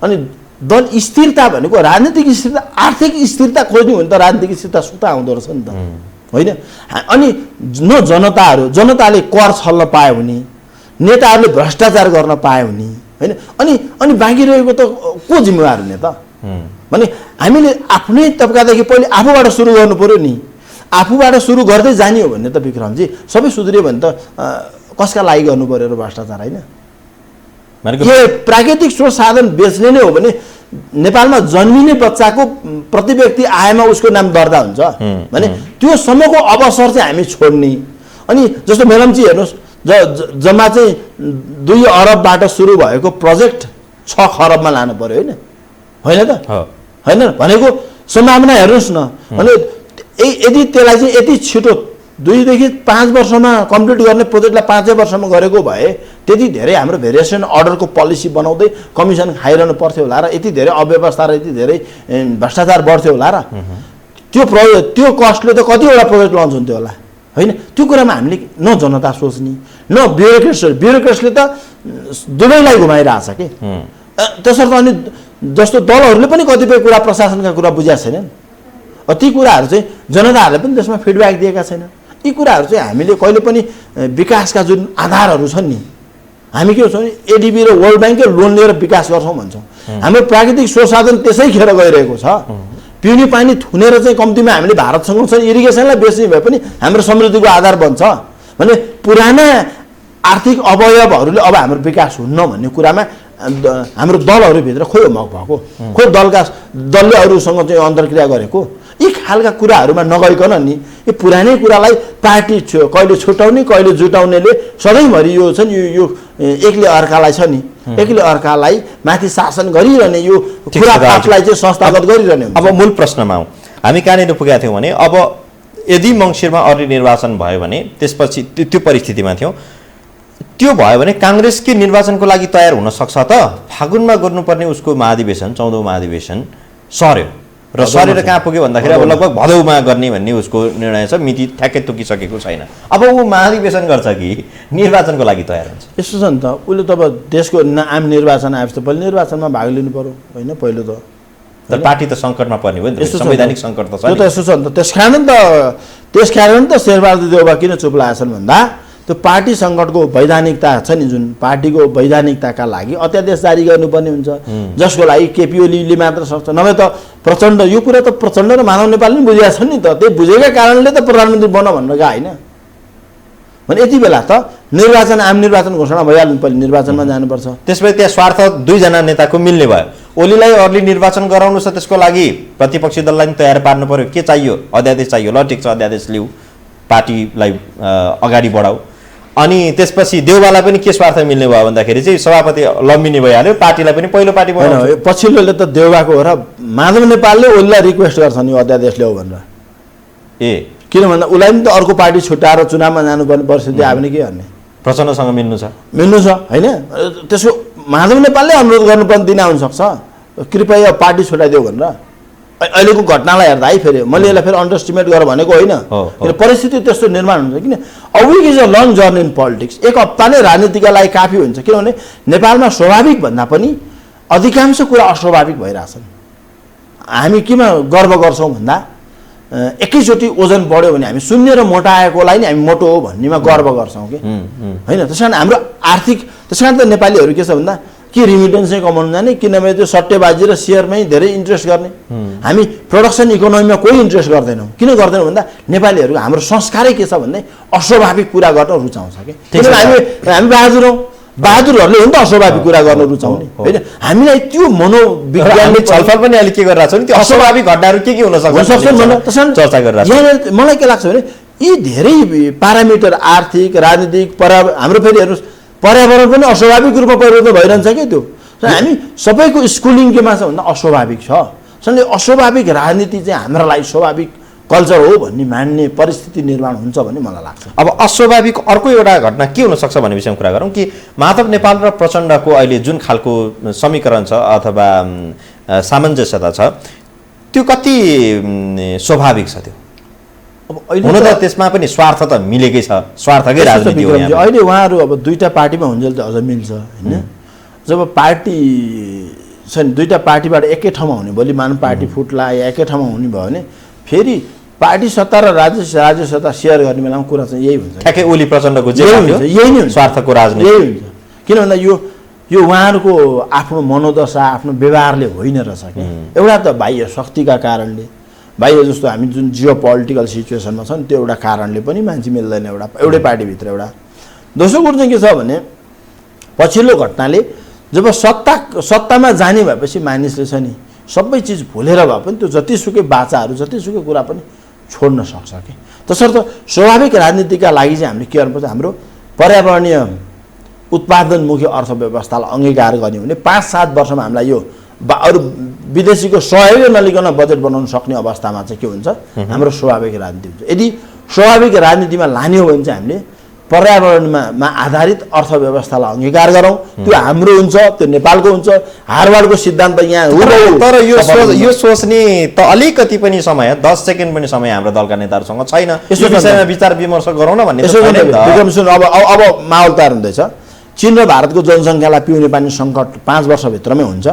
अनि दल स्थिरता भनेको राजनीतिक स्थिरता, आर्थिक स्थिरता खोज्ने हो भने त राजनीतिक स्थिरता सुता आउँदो रहेछ नि त होइन। अनि जनताले कर छल्न पायो भने, नेताहरूले भ्रष्टाचार गर्न पायो भने होइन, अनि बाँकी रहेको त को जिम्मेवार हुने त भने हामीले आफ्नै तबकादेखि पहिले आफूबाट सुरु गर्नु पर्यो नि। आफूबाट सुरु गर्दै जाने हो भने त विक्रमजी सबै सुध्रियो भने त कसका लागि गर्नु पर्यो र भ्रष्टाचार होइन। यो प्राकृतिक स्रोत साधन बेच्ने नै हो भने नेपालमा जन्मिने बच्चाको प्रति व्यक्ति आयमा उसको नाम दर्ता हुन्छ भने त्यो सम्मको अवसर चाहिँ हामी छोड्ने। अनि जस्तो मेलम्ची हेर्नुहोस्, जम्मा चाहिँ 2 अरबबाट सुरु भएको प्रोजेक्ट 6 खरबमा लानु पर्यो होइन त होइन भनेको सम्भावना हेर्नुहोस् न। भने यदि त्यसलाई चाहिँ यति छिटो 2 देखि 5 वर्षमा कम्प्लिट गर्ने प्रोजेक्टलाई 5 वर्षमा गरेको भए त्यति धेरै हाम्रो भेरिएसन अर्डरको पोलिसी बनाउँदै कमिसन खाइरहनु पर्थ्यो होला र यति धेरै अव्यवस्था र यति धेरै भ्रष्टाचार बढ्थ्यो होला र त्यो कस्टले त कतिवटा प्रोजेक्ट लन्च हुन्थ्यो होला होइन त्यो कुरामा हामीले न जनता सोच्ने न ब्युरोक्रेट्सले त दुवैलाई घुमाइरहेछ कि त्यसर्थ अनि जस्तो दलहरूले पनि कतिपय कुरा प्रशासनका कुरा बुझेका छैनन् ती कुराहरू चाहिँ जनताहरूले पनि त्यसमा फिडब्याक दिएका छैनन् यी कुराहरू चाहिँ हामीले कहिले पनि विकासका जुन आधारहरू छन् नि हामी के भन्छौँ एडिबी र वर्ल्ड ब्याङ्कले लोन लिएर विकास गर्छौँ भन्छौँ हाम्रो प्राकृतिक संसाधन त्यसै खेर गइरहेको छ पिउने पानी थुनेर चाहिँ कम्तीमा हामीले भारतसँग चाहिँ इरिगेसनलाई बेच्ने भए पनि हाम्रो समृद्धिको आधार बन्छ भने पुराना आर्थिक अवयवहरूले अब हाम्रो विकास हुन्न भन्ने कुरामा हाम्रो दलहरूभित्र खोइ होमवर्क भएको खोइ दलले अरूसँग चाहिँ अन्तर्क्रिया गरेको यी खालका कुराहरूमा नगइकन नि यो पुरानै कुरालाई पार्टी कहिले छुटाउने कहिले जुटाउनेले सधैँभरि यो छ नि यो एकले अर्कालाई छ नि एकले अर्कालाई माथि शासन गरिरहने यो खुरापातलाई चाहिँ संस्थागत गरिरहने अब मूल प्रश्नमा आउँ हामी कहाँनिर पुगेका थियौँ भने अब यदि मङ्सिरमा अर्ली निर्वाचन भयो भने त्यसपछि त्यो परिस्थितिमा थियौँ त्यो भयो भने काङ्ग्रेस के निर्वाचनको लागि तयार हुन सक्छ त फागुनमा गर्नुपर्ने उसको महाधिवेशन 14औं महाधिवेशन सर्यो र सरेर कहाँ पुग्यो भन्दाखेरि अब लगभग भदौमा गर्ने भन्ने उसको निर्णय छ मिति ठ्याक्कै तोकिसकेको छैन अब ऊ महाधिवेशन गर्छ कि निर्वाचनको लागि तयार हुन्छ यस्तो छ नि त उसले त अब देशको आम निर्वाचन आएपछि त पहिले निर्वाचनमा भाग लिनु पर्यो होइन पहिलो त तर पार्टी त सङ्कटमा पर्ने हो नि त संवैधानिक सङ्कट त छ त्यो त यस्तो छ नि त त्यसकारण त शेरबहादुर देउबा किन चुप लागेछन् भन्दा त्यो पार्टी सङ्कटको वैधानिकता छ नि जुन पार्टीको वैधानिकताका लागि अध्यादेश जारी गर्नुपर्ने हुन्छ जसको लागि केपी ओलीले मात्र सक्छ नभए त प्रचण्ड यो कुरा त प्रचण्ड र माधव नेपालले पनि बुझेका छन् नि त त्यही बुझेका कारणले त प्रधानमन्त्री बन्न भनेर गएको होइन भने यति बेला त निर्वाचन आम निर्वाचन घोषणा भइहाल्नु पहिले निर्वाचनमा जानुपर्छ त्यसपछि त्यहाँ स्वार्थ दुईजना नेताको मिल्ने भयो ओलीलाई अर्ली निर्वाचन गराउनु छ त्यसको लागि प्रतिपक्षी दललाई पनि तयार पार्नु पर्यो के चाहियो अध्यादेश चाहियो ल ठिक छ अध्यादेश लिऊ पार्टीलाई अगाडि बढाऊ अनि त्यसपछि देउबालाई पनि के स्वार्थ मिल्ने भयो भन्दाखेरि चाहिँ सभापति लम्बिने भइहाल्यो पार्टीलाई पनि पहिलो पार्टी बनाउनु पछिल्लोले त देउबाको हो र माधव नेपालले ओलीलाई रिक्वेस्ट गर्छन् यो अध्यादेश ल्याऊ भनेर किन भन्दा उसलाई पनि त अर्को पार्टी छुट्याएर चुनावमा जानुपर्ने परिस्थिति आयो भने के गर्ने प्रचण्डसँग मिल्नु छ होइन त्यसको माधव नेपालले अनुरोध गर्नुपर्ने दिन आउनसक्छ कृपया पार्टी छुट्याइदेऊ भनेर अहिलेको घटनालाई हेर्दा है फेरि मैले यसलाई फेरि अन्डरस्टिमेट गरेर भनेको होइन परिस्थिति त्यस्तो निर्माण हुन्छ किन Avik is a long journey in politics एक हप्ता नै राजनीतिका लागि काफी हुन्छ किनभने नेपालमा स्वाभाविक भन्दा पनि अधिकांश कुरा अस्वाभाविक भइरहेछन् हामी केमा गर्व गर्छौँ भन्दा एकैचोटि ओजन बढ्यो भने हामी शून्य र मोटाएकोलाई नै हामी मोटो हो भन्नेमा गर्व गर्छौँ कि होइन त्यस कारण हाम्रो आर्थिक त्यस कारण त नेपालीहरू के छ भन्दा के रिमिटेन्सै कमाउनु जाने कि नभए त्यो सट्टेबाजी र सेयरमै धेरै इन्ट्रेस्ट गर्ने हामी प्रोडक्सन इकोनोमीमा कोही इन्ट्रेस्ट गर्दैनौँ किन गर्दैनौँ भन्दा नेपालीहरूको हाम्रो संस्कारै के छ भन्दै अस्वाभाविक कुरा गर्न रुचाउँछ कि किनभने हामी बहादुर हौँ बहादुरहरूले हो नि त अस्वाभाविक कुरा गर्न रुचाउने होइन हामीलाई त्यो मनोविज्ञानले छलफल पनि अहिले के गरिरहेको छ नि त्यो अस्वाभाविक घटनाहरू के हुन सक्छ चर्चा गरिरहेको यहाँ मलाई के लाग्छ भने यी धेरै प्यारामिटर आर्थिक राजनीतिक हाम्रो फेरि हेर्नुहोस् पर्यावरण पनि अस्वाभाविक रूपमा परिवर्तन भइरहन्छ क्या त्यो हामी सबैको स्कुलिङ केमा छ भन्दा अस्वाभाविक छ अस्वाभाविक राजनीति चाहिँ हाम्रो लागि स्वाभाविक कल्चर हो भन्ने मान्ने परिस्थिति निर्माण हुन्छ भन्ने मलाई लाग्छ अब अस्वाभाविक अर्को एउटा घटना के हुनसक्छ भन्ने विषयमा कुरा गरौँ कि माधव नेपाल र प्रचण्डको अहिले जुन खालको समीकरण छ अथवा सामञ्जस्यता छ त्यो कति स्वाभाविक छ त्यो हुन त त्यसमा पनि स्वार्थ त मिलेकै छ स्वार्थकै राजनीति हो अहिले उहाँहरू अब दुईटा पार्टीमा हुन्जेल त अझ मिल्छ होइन जब पार्टी छ नि दुईटा पार्टीबाट एकै ठाउँमा हुने भोलि मानव पार्टी फुट्ला या एकै ठाउँमा हुने भयो भने फेरि पार्टी सत्ता र राज्य सत्ता सेयर गर्ने बेलामा कुरा चाहिँ यही हुन्छ ठ्याक्कै ओली प्रचण्डको यही नै स्वार्थको राजनीति यही हुन्छ किन भन्दा यो उहाँहरूको आफ्नो मनोदशा आफ्नो व्यवहारले होइन रहेछ कि एउटा त बाह्य शक्तिका कारणले बाह्य जस्तो हामी जुन जियो पोलिटिकल सिचुएसनमा छ नि त्यो एउटा कारणले पनि मान्छे मिल्दैन एउटै पार्टीभित्र एउटा दोस्रो कुरो चाहिँ के छ भने पछिल्लो घटनाले जब सत्तामा जाने भएपछि मानिसले छ नि सबै चिज भुलेर भए पनि त्यो जतिसुकै बाचाहरू जतिसुकै कुरा पनि छोड्न सक्छ कि तसर्थ स्वाभाविक राजनीतिका लागि चाहिँ हामीले के गर्नुपर्छ हाम्रो पर्यावरणीय उत्पादनमुखी अर्थव्यवस्थालाई अंगीकार गर्ने भने 5-7 वर्षमा हामीलाई यो अरू विदेशीको सहयोग नलिकन बजेट बनाउन सक्ने अवस्थामा चाहिँ के हुन्छ हाम्रो स्वाभाविक राजनीति हुन्छ यदि स्वाभाविक राजनीतिमा लाने हो भने चाहिँ हामीले पर्यावरणमा आधारित अर्थव्यवस्थालाई अंगीकार गरौँ। त्यो हाम्रो हुन्छ, त्यो नेपालको हुन्छ। हार्वर्डको सिद्धान्त यहाँ तर यो सोच्ने त अलिकति पनि समय 10 सेकेन्ड पनि समय हाम्रो दलका नेताहरूसँग छैन। यो विषयमा विचार विमर्श गरौँ न भन्ने अब माहौल तयार हुँदैछ। चीन र भारतको जनसङ्ख्यालाई पिउने पानी सङ्कट 5 वर्षभित्रमै हुन्छ।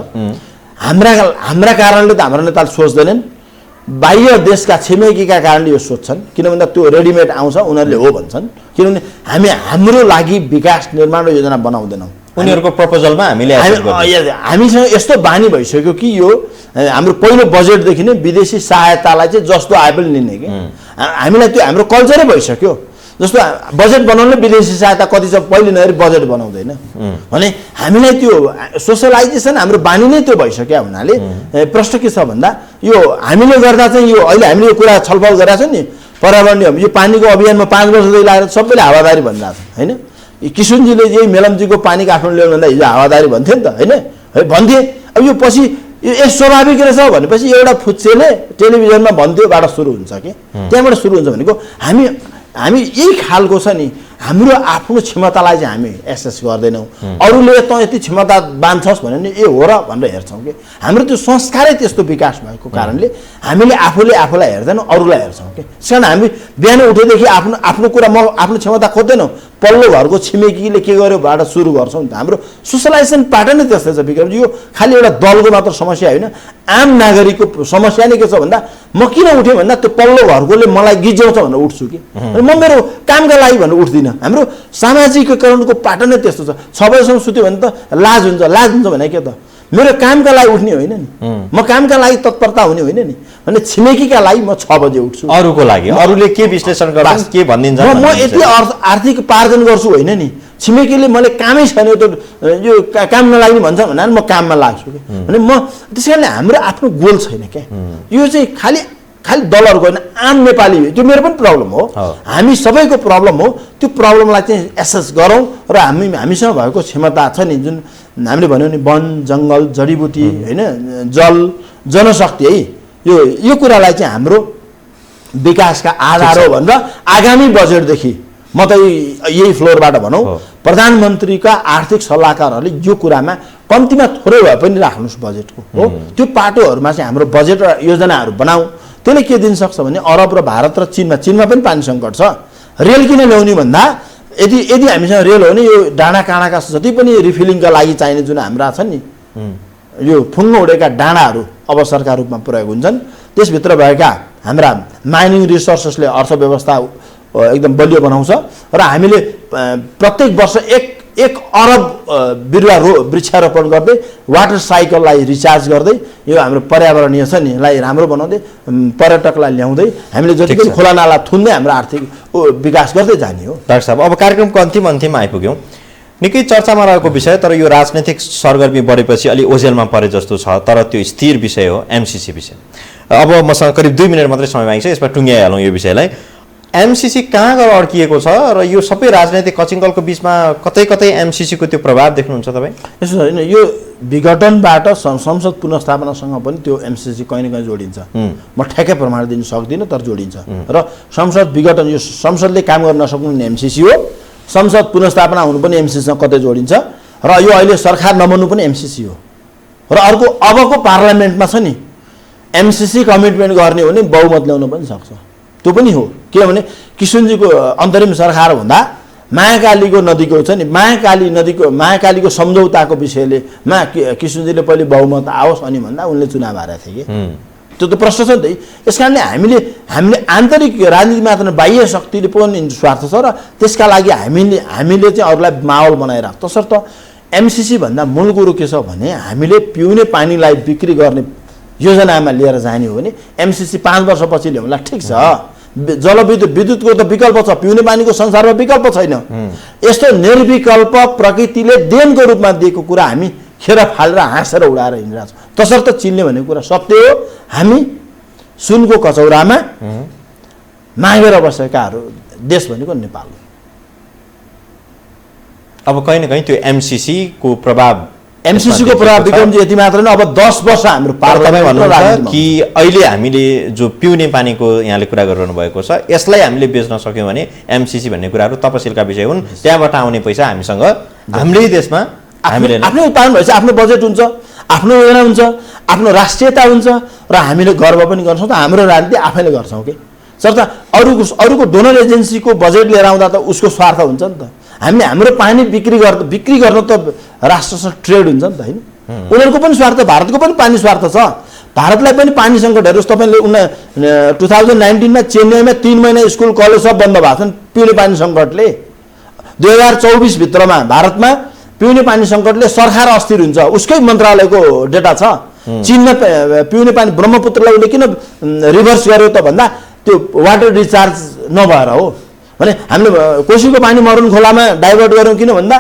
हाम्रा कारणले त हाम्रो नेताले सोच्दैनन्, बाह्य देशका छिमेकीका कारणले यो सोच्छन्। किन भन्दा त्यो रेडिमेड आउँछ, उनीहरूले हो भन्छन्। किनभने हाम्रो लागि विकास निर्माण र योजना बनाउँदैनौँ। उनीहरूको प्रपोजलमा हामीसँग यस्तो बानी भइसक्यो कि यो हाम्रो पहिलो बजेटदेखि नै विदेशी सहायतालाई चाहिँ जस्तो आए पनि लिने कि हामीलाई त्यो हाम्रो कल्चरै भइसक्यो। जस्तो बजेट बनाउनु विदेशी सहायता कति छ पहिले नहेरी बजेट बनाउँदैन भने हामीलाई त्यो सोसलाइजेसन हाम्रो बानी नै त्यो भइसक्यो हुनाले प्रश्न के छ भन्दा यो हामीले गर्दा चाहिँ यो अहिले हामीले यो कुरा छलफल गरिरहेको छ नि पर्यावरणीय यो पानीको अभियानमा 5 वर्षदेखि लागेर सबैले हावादारी भनिरहेको छ हैन। किशुनजीले यही मेलम्चीको पानी काठमाडौँ ल्याउनु भन्दा हिजो हावादारी भन्थे नि त हैन, भन्थे। अब यो पछि यो स्वाभाविक रहेछ भनेपछि एउटा फुच्चेले टेलिभिजनमा भन्थ्योबाट सुरु हुन्छ कि त्यहाँबाट सुरु हुन्छ भनेको हामी यही खालको छ नि हाम्रो आफ्नो क्षमतालाई चाहिँ हामी एसेस गर्दैनौँ। अरूले त यति क्षमता बान्छस् भने नि ए हो र भनेर हेर्छौँ कि हाम्रो त्यो संस्कारै त्यस्तो विकास भएको कारणले हामीले आफूले आफूलाई हेर्दैनौँ, अरूलाई हेर्छौँ कि। त्यसकारण हामी बिहान उठेदेखि आफ्नो कुरा म आफ्नो क्षमता खोज्दैनौँ, पल्लो घरको छिमेकीले के गर्यो बाट सुरु गर्छौँ नि त। हाम्रो सोसलाइजेसन प्याटर्न नै त्यस्तै छ विक्रम। यो खालि एउटा दलको मात्र समस्या होइन, आम नागरिकको समस्या नै के छ भन्दा म किन उठेँ भन्दा त्यो पल्लो घरकोले मलाई गिज्याउँछ भनेर उठ्छु कि म मेरो कामका लागि भनेर उठ्दिनँ। हाम्रो सामाजिकीकरणको प्याटर्न नै त्यस्तो छ। 6 बजेसम्म सुत्यो भने त लाज हुन्छ भने के त मेरो कामका लागि उठ्ने होइन नि, म कामका लागि तत्परता हुने होइन नि भने छिमेकीका लागि म 6 बजे उठ्छु। अरूको लागि अरूले के विश्लेषण गर्छन् के भनिदिन्छ म यति आर्थिक उपार्जन गर्छु होइन नि। छिमेकीले मैले कामै छैन त यो काम नलाग्ने भन्छ भने म काममा लाग्छु कि भने म त्यसैले हाम्रो आफ्नो गोल छैन क्या। यो चाहिँ खालि दलहरूको होइन, आम नेपाली त्यो मेरो पनि प्रब्लम हो, हामी सबैको प्रब्लम हो। त्यो प्रब्लमलाई चाहिँ एसेस गरौँ र हामीसँग भएको क्षमता छ नि जुन हामीले भन्यो नि वन जङ्गल जडीबुटी होइन जल जनशक्ति है यो कुरालाई चाहिँ हाम्रो विकासका आधार हो भनेर आगामी बजेटदेखि म त यही फ्लोरबाट भनौँ प्रधानमन्त्रीका आर्थिक सल्लाहकारहरूले यो कुरामा कम्तीमा थोरै भए पनि राख्नुहोस् बजेटको हो। त्यो पाटोहरूमा चाहिँ हाम्रो बजेट र योजनाहरू बनाऊ। त्यसले के दिन सक्छ भने अरब र भारत र चीनमा पनि पानी सङ्कट छ। रेल किन ल्याउने भन्दा यदि हामीसँग रेल हो भने यो डाँडा काँडाका जति पनि रिफिलिङका लागि चाहिने जुन हाम्रा छन् नि यो फुङ्ग उडेका डाँडाहरू अवसरका रूपमा प्रयोग हुन्छन्। त्यसभित्र भएका हाम्रा माइनिङ रिसोर्सेसले अर्थव्यवस्था एकदम बलियो बनाउँछ र हामीले प्रत्येक वर्ष 1 अरब बिरुवा वृक्षारोपण गर्दै वाटर साइकललाई रिचार्ज गर्दै यो हाम्रो पर्यावरणीय छ नि लाई राम्रो बनाउँदै पर्यटकलाई ल्याउँदै हामीले जति पनि खोला नाला थुन्दै हाम्रो आर्थिक विकास गर्दै जाने हो। डाक्टर साहब अब कार्यक्रमको अन्तिममा आइपुग्यौँ। निकै चर्चामा रहेको विषय तर यो राजनैतिक सरगर्मी बढेपछि अलि ओझेलमा परे जस्तो छ तर त्यो स्थिर विषय हो एमसीसी विषय। अब मसँग करिब 2 मिनट मात्रै समय बाँकी छ, यसमा टुङ्ग्याइहालौँ यो विषयलाई। एमसीसी कहाँ गएर अड्किएको छ र यो सबै राजनैतिक कचिङ्कलको बिचमा कतै एमसीसीको त्यो प्रभाव देख्नुहुन्छ तपाईँ? यसो होइन, यो विघटनबाट संसद पुनर्स्थापनासँग पनि त्यो एमसीसी कहीँ न कहीँ जोडिन्छ। म ठ्याक्कै प्रमाण दिन सक्दिनँ तर जोडिन्छ। र संसद विघटन यो संसदले काम गर्न नसक्नु एमसीसी हो, संसद पुनर्स्थापना हुनु पनि एमसीसीसँग कतै जोडिन्छ र यो अहिले सरकार नबन्नु पनि एमसीसी हो। र अर्को अबको पार्लियामेन्टमा छ नि एमसीसी कमिटमेन्ट गर्ने हो भने बहुमत ल्याउन पनि सक्छ, त्यो पनि हो। किनभने किशुनजीको अन्तरिम सरकार हुँदा महाकालीको नदीको छ नि महाकालीको सम्झौताको विषयले किशुनजीले पहिले बहुमत आओस् अनि भन्दा उनले चुनाव हारेका थिए कि त्यो त प्रश्न छ नि त। यस कारणले हामीले आन्तरिक राजनीति मात्र बाह्य शक्तिले पनि स्वार्थ छ र त्यसका लागि हामीले चाहिँ अरूलाई माहौल बनाइराख्छ। तसर्थ एमसीसी भन्दा मूल कुरो के छ भने हामीले पिउने पानीलाई बिक्री गर्ने योजनामा लिएर जाने हो भने एमसीसी 5 वर्षपछि ल्याउला ठिक छ। विद्युतको त विकल्प छ, पिउने पानीको संसारमा विकल्प छैन। यस्तो निर्विकल्प प्रकृतिले देनको रूपमा दिएको कुरा हामी खेर फालेर हाँसेर उडाएर हिँडिरहेको छौँ। तसर्थ चिन्ने भन्ने कुरा सत्य हो, हामी सुनको कचौरामा मागेर बसेकाहरू देश भनेको नेपाल हो। अब कहीँ न कहीँ त्यो एमसीसी को प्रभाव एमसिसीको प्रभाव विक्रमजी यति मात्र नै, अब 10 वर्ष हाम्रो तपाईँ भन्नुहुन्छ राजनीतिमा कि अहिले हामीले जो पिउने पानीको यहाँले कुरा गरिरहनु भएको छ यसलाई हामीले बेच्न सक्यौँ भने एमसिसी भन्ने कुराहरू तपसिलका विषय हुन्। त्यहाँबाट आउने पैसा हामीसँग हाम्रै देशमा हामीले आफ्नै उत्पादन भएपछि आफ्नो बजेट हुन्छ, आफ्नो योजना हुन्छ, आफ्नो राष्ट्रियता हुन्छ र हामीले गर्व पनि गर्न सक्छौँ। हाम्रो राजनीति आफैले गर्छौँ कि सर त अरूको डोनर एजेन्सीको बजेट लिएर आउँदा त उसको स्वार्थ हुन्छ नि त। हामी हाम्रो पानी बिक्री गर्न त राष्ट्रसँग ट्रेड हुन्छ नि त होइन। उनीहरूको पनि स्वार्थ, भारतको पनि पानी स्वार्थ छ। भारतलाई पनि पानी सङ्कट हेर्नुहोस् तपाईँले 2019 मा चेन्नईमा 3 महिना स्कुल कलेज सब बन्द भएको छन् पिउने पानी सङ्कटले। 2024 भित्रमा भारतमा पिउने पानी सङ्कटले सरकार अस्थिर हुन्छ, उसकै मन्त्रालयको डेटा छ। चीनमा पिउने पानी ब्रह्मपुत्रलाई उसले किन रिभर्स गर्यो त भन्दा त्यो वाटर रिचार्ज नभएर हो। भने हामीले कोसीको पानी मरुन खोलामा डाइभर्ट गऱ्यौँ किन भन्दा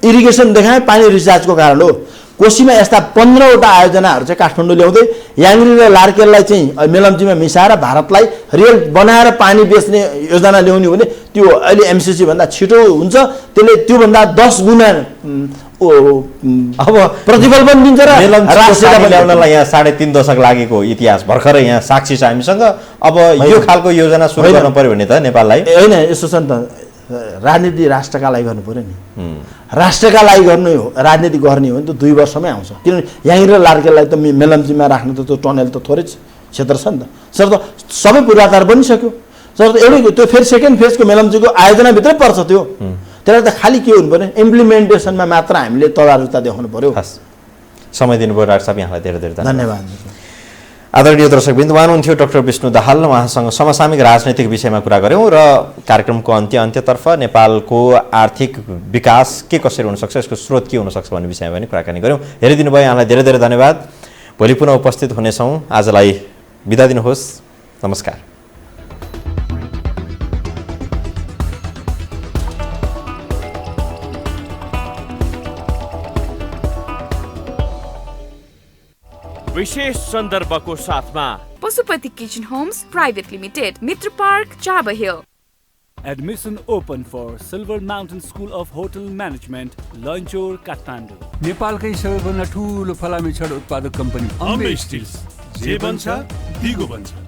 इरिगेसन देखाए पानी रिचार्जको कारण हो। कोसीमा यस्ता 15वटा आयोजनाहरू चाहिँ काठमाडौँ ल्याउँदै याङ्ग्री र लार्केललाई चाहिँ मेलम्चीमा मिसाएर भारतलाई रियल बनाएर पानी बेच्ने योजना ल्याउने हो भने त्यो अहिले एमसिसी भन्दा छिटो हुन्छ। त्यसले त्योभन्दा 10 गुणा अब प्रतिफल पनि दिन्छ र ल्याउनलाई यहाँ 3.5 दशक लागेको इतिहास भर्खरै यहाँ साक्षी छ हामीसँग। अब यो खालको योजना सुरु गर्न पर्यो भने त नेपाललाई होइन यस्तो छ नि त, राजनीति राष्ट्रका लागि गर्नु पर्यो नि। राष्ट्रका लागि गर्नु हो, राजनीति गर्ने हो भने त 2 वर्षमै आउँछ। किनभने यहीँ र लार्केललाई त मेलम्चीमा राख्नु त त्यो टनल त थोरै क्षेत्र छ नि त। सर त सबै पूर्वाधार बनिसक्यो। सर त एउटै त्यो फेरि सेकेन्ड फेजको मेलम्चीको आयोजनाभित्रै पर्छ त्यो। त्यसलाई त खालि के हुनु पर्यो, इम्प्लिमेन्टेसनमा मात्र हामीले तदारुकता देखाउनु पर्यो। समय दिनुभयो डाक्टर साहब, यहाँलाई धेरै धेरै धन्यवाद। आदरणीय दर्शकवृन्द, उहाँ हुनुहुन्थ्यो डाक्टर विष्णु दाहाल। उहाँसँग समसामयिक राजनैतिक विषयमा कुरा गऱ्यौँ र कार्यक्रमको अन्त्यतर्फ नेपालको आर्थिक विकास के कसरी हुनसक्छ, यसको स्रोत के हुनसक्छ भन्ने विषयमा पनि कुराकानी गऱ्यौँ। हेरिदिनु भयो, यहाँलाई धेरै धेरै धन्यवाद। भोलि पुनः उपस्थित हुनेछौँ। आजलाई बिदा दिनुहोस्, नमस्कार। विशेष सन्दर्भको साथमा Pashupati kitchen homes private limited, Mitra Park, Chabahil. Admission open for Silver Mountain School of Hotel Management, Lainchaur, Kathmandu. नेपालकै सबैभन्दा ठुलो फलामे छड उत्पादक कम्पनी अम्बे स्टिल्स, जे बन्छ दिगो बन्छ।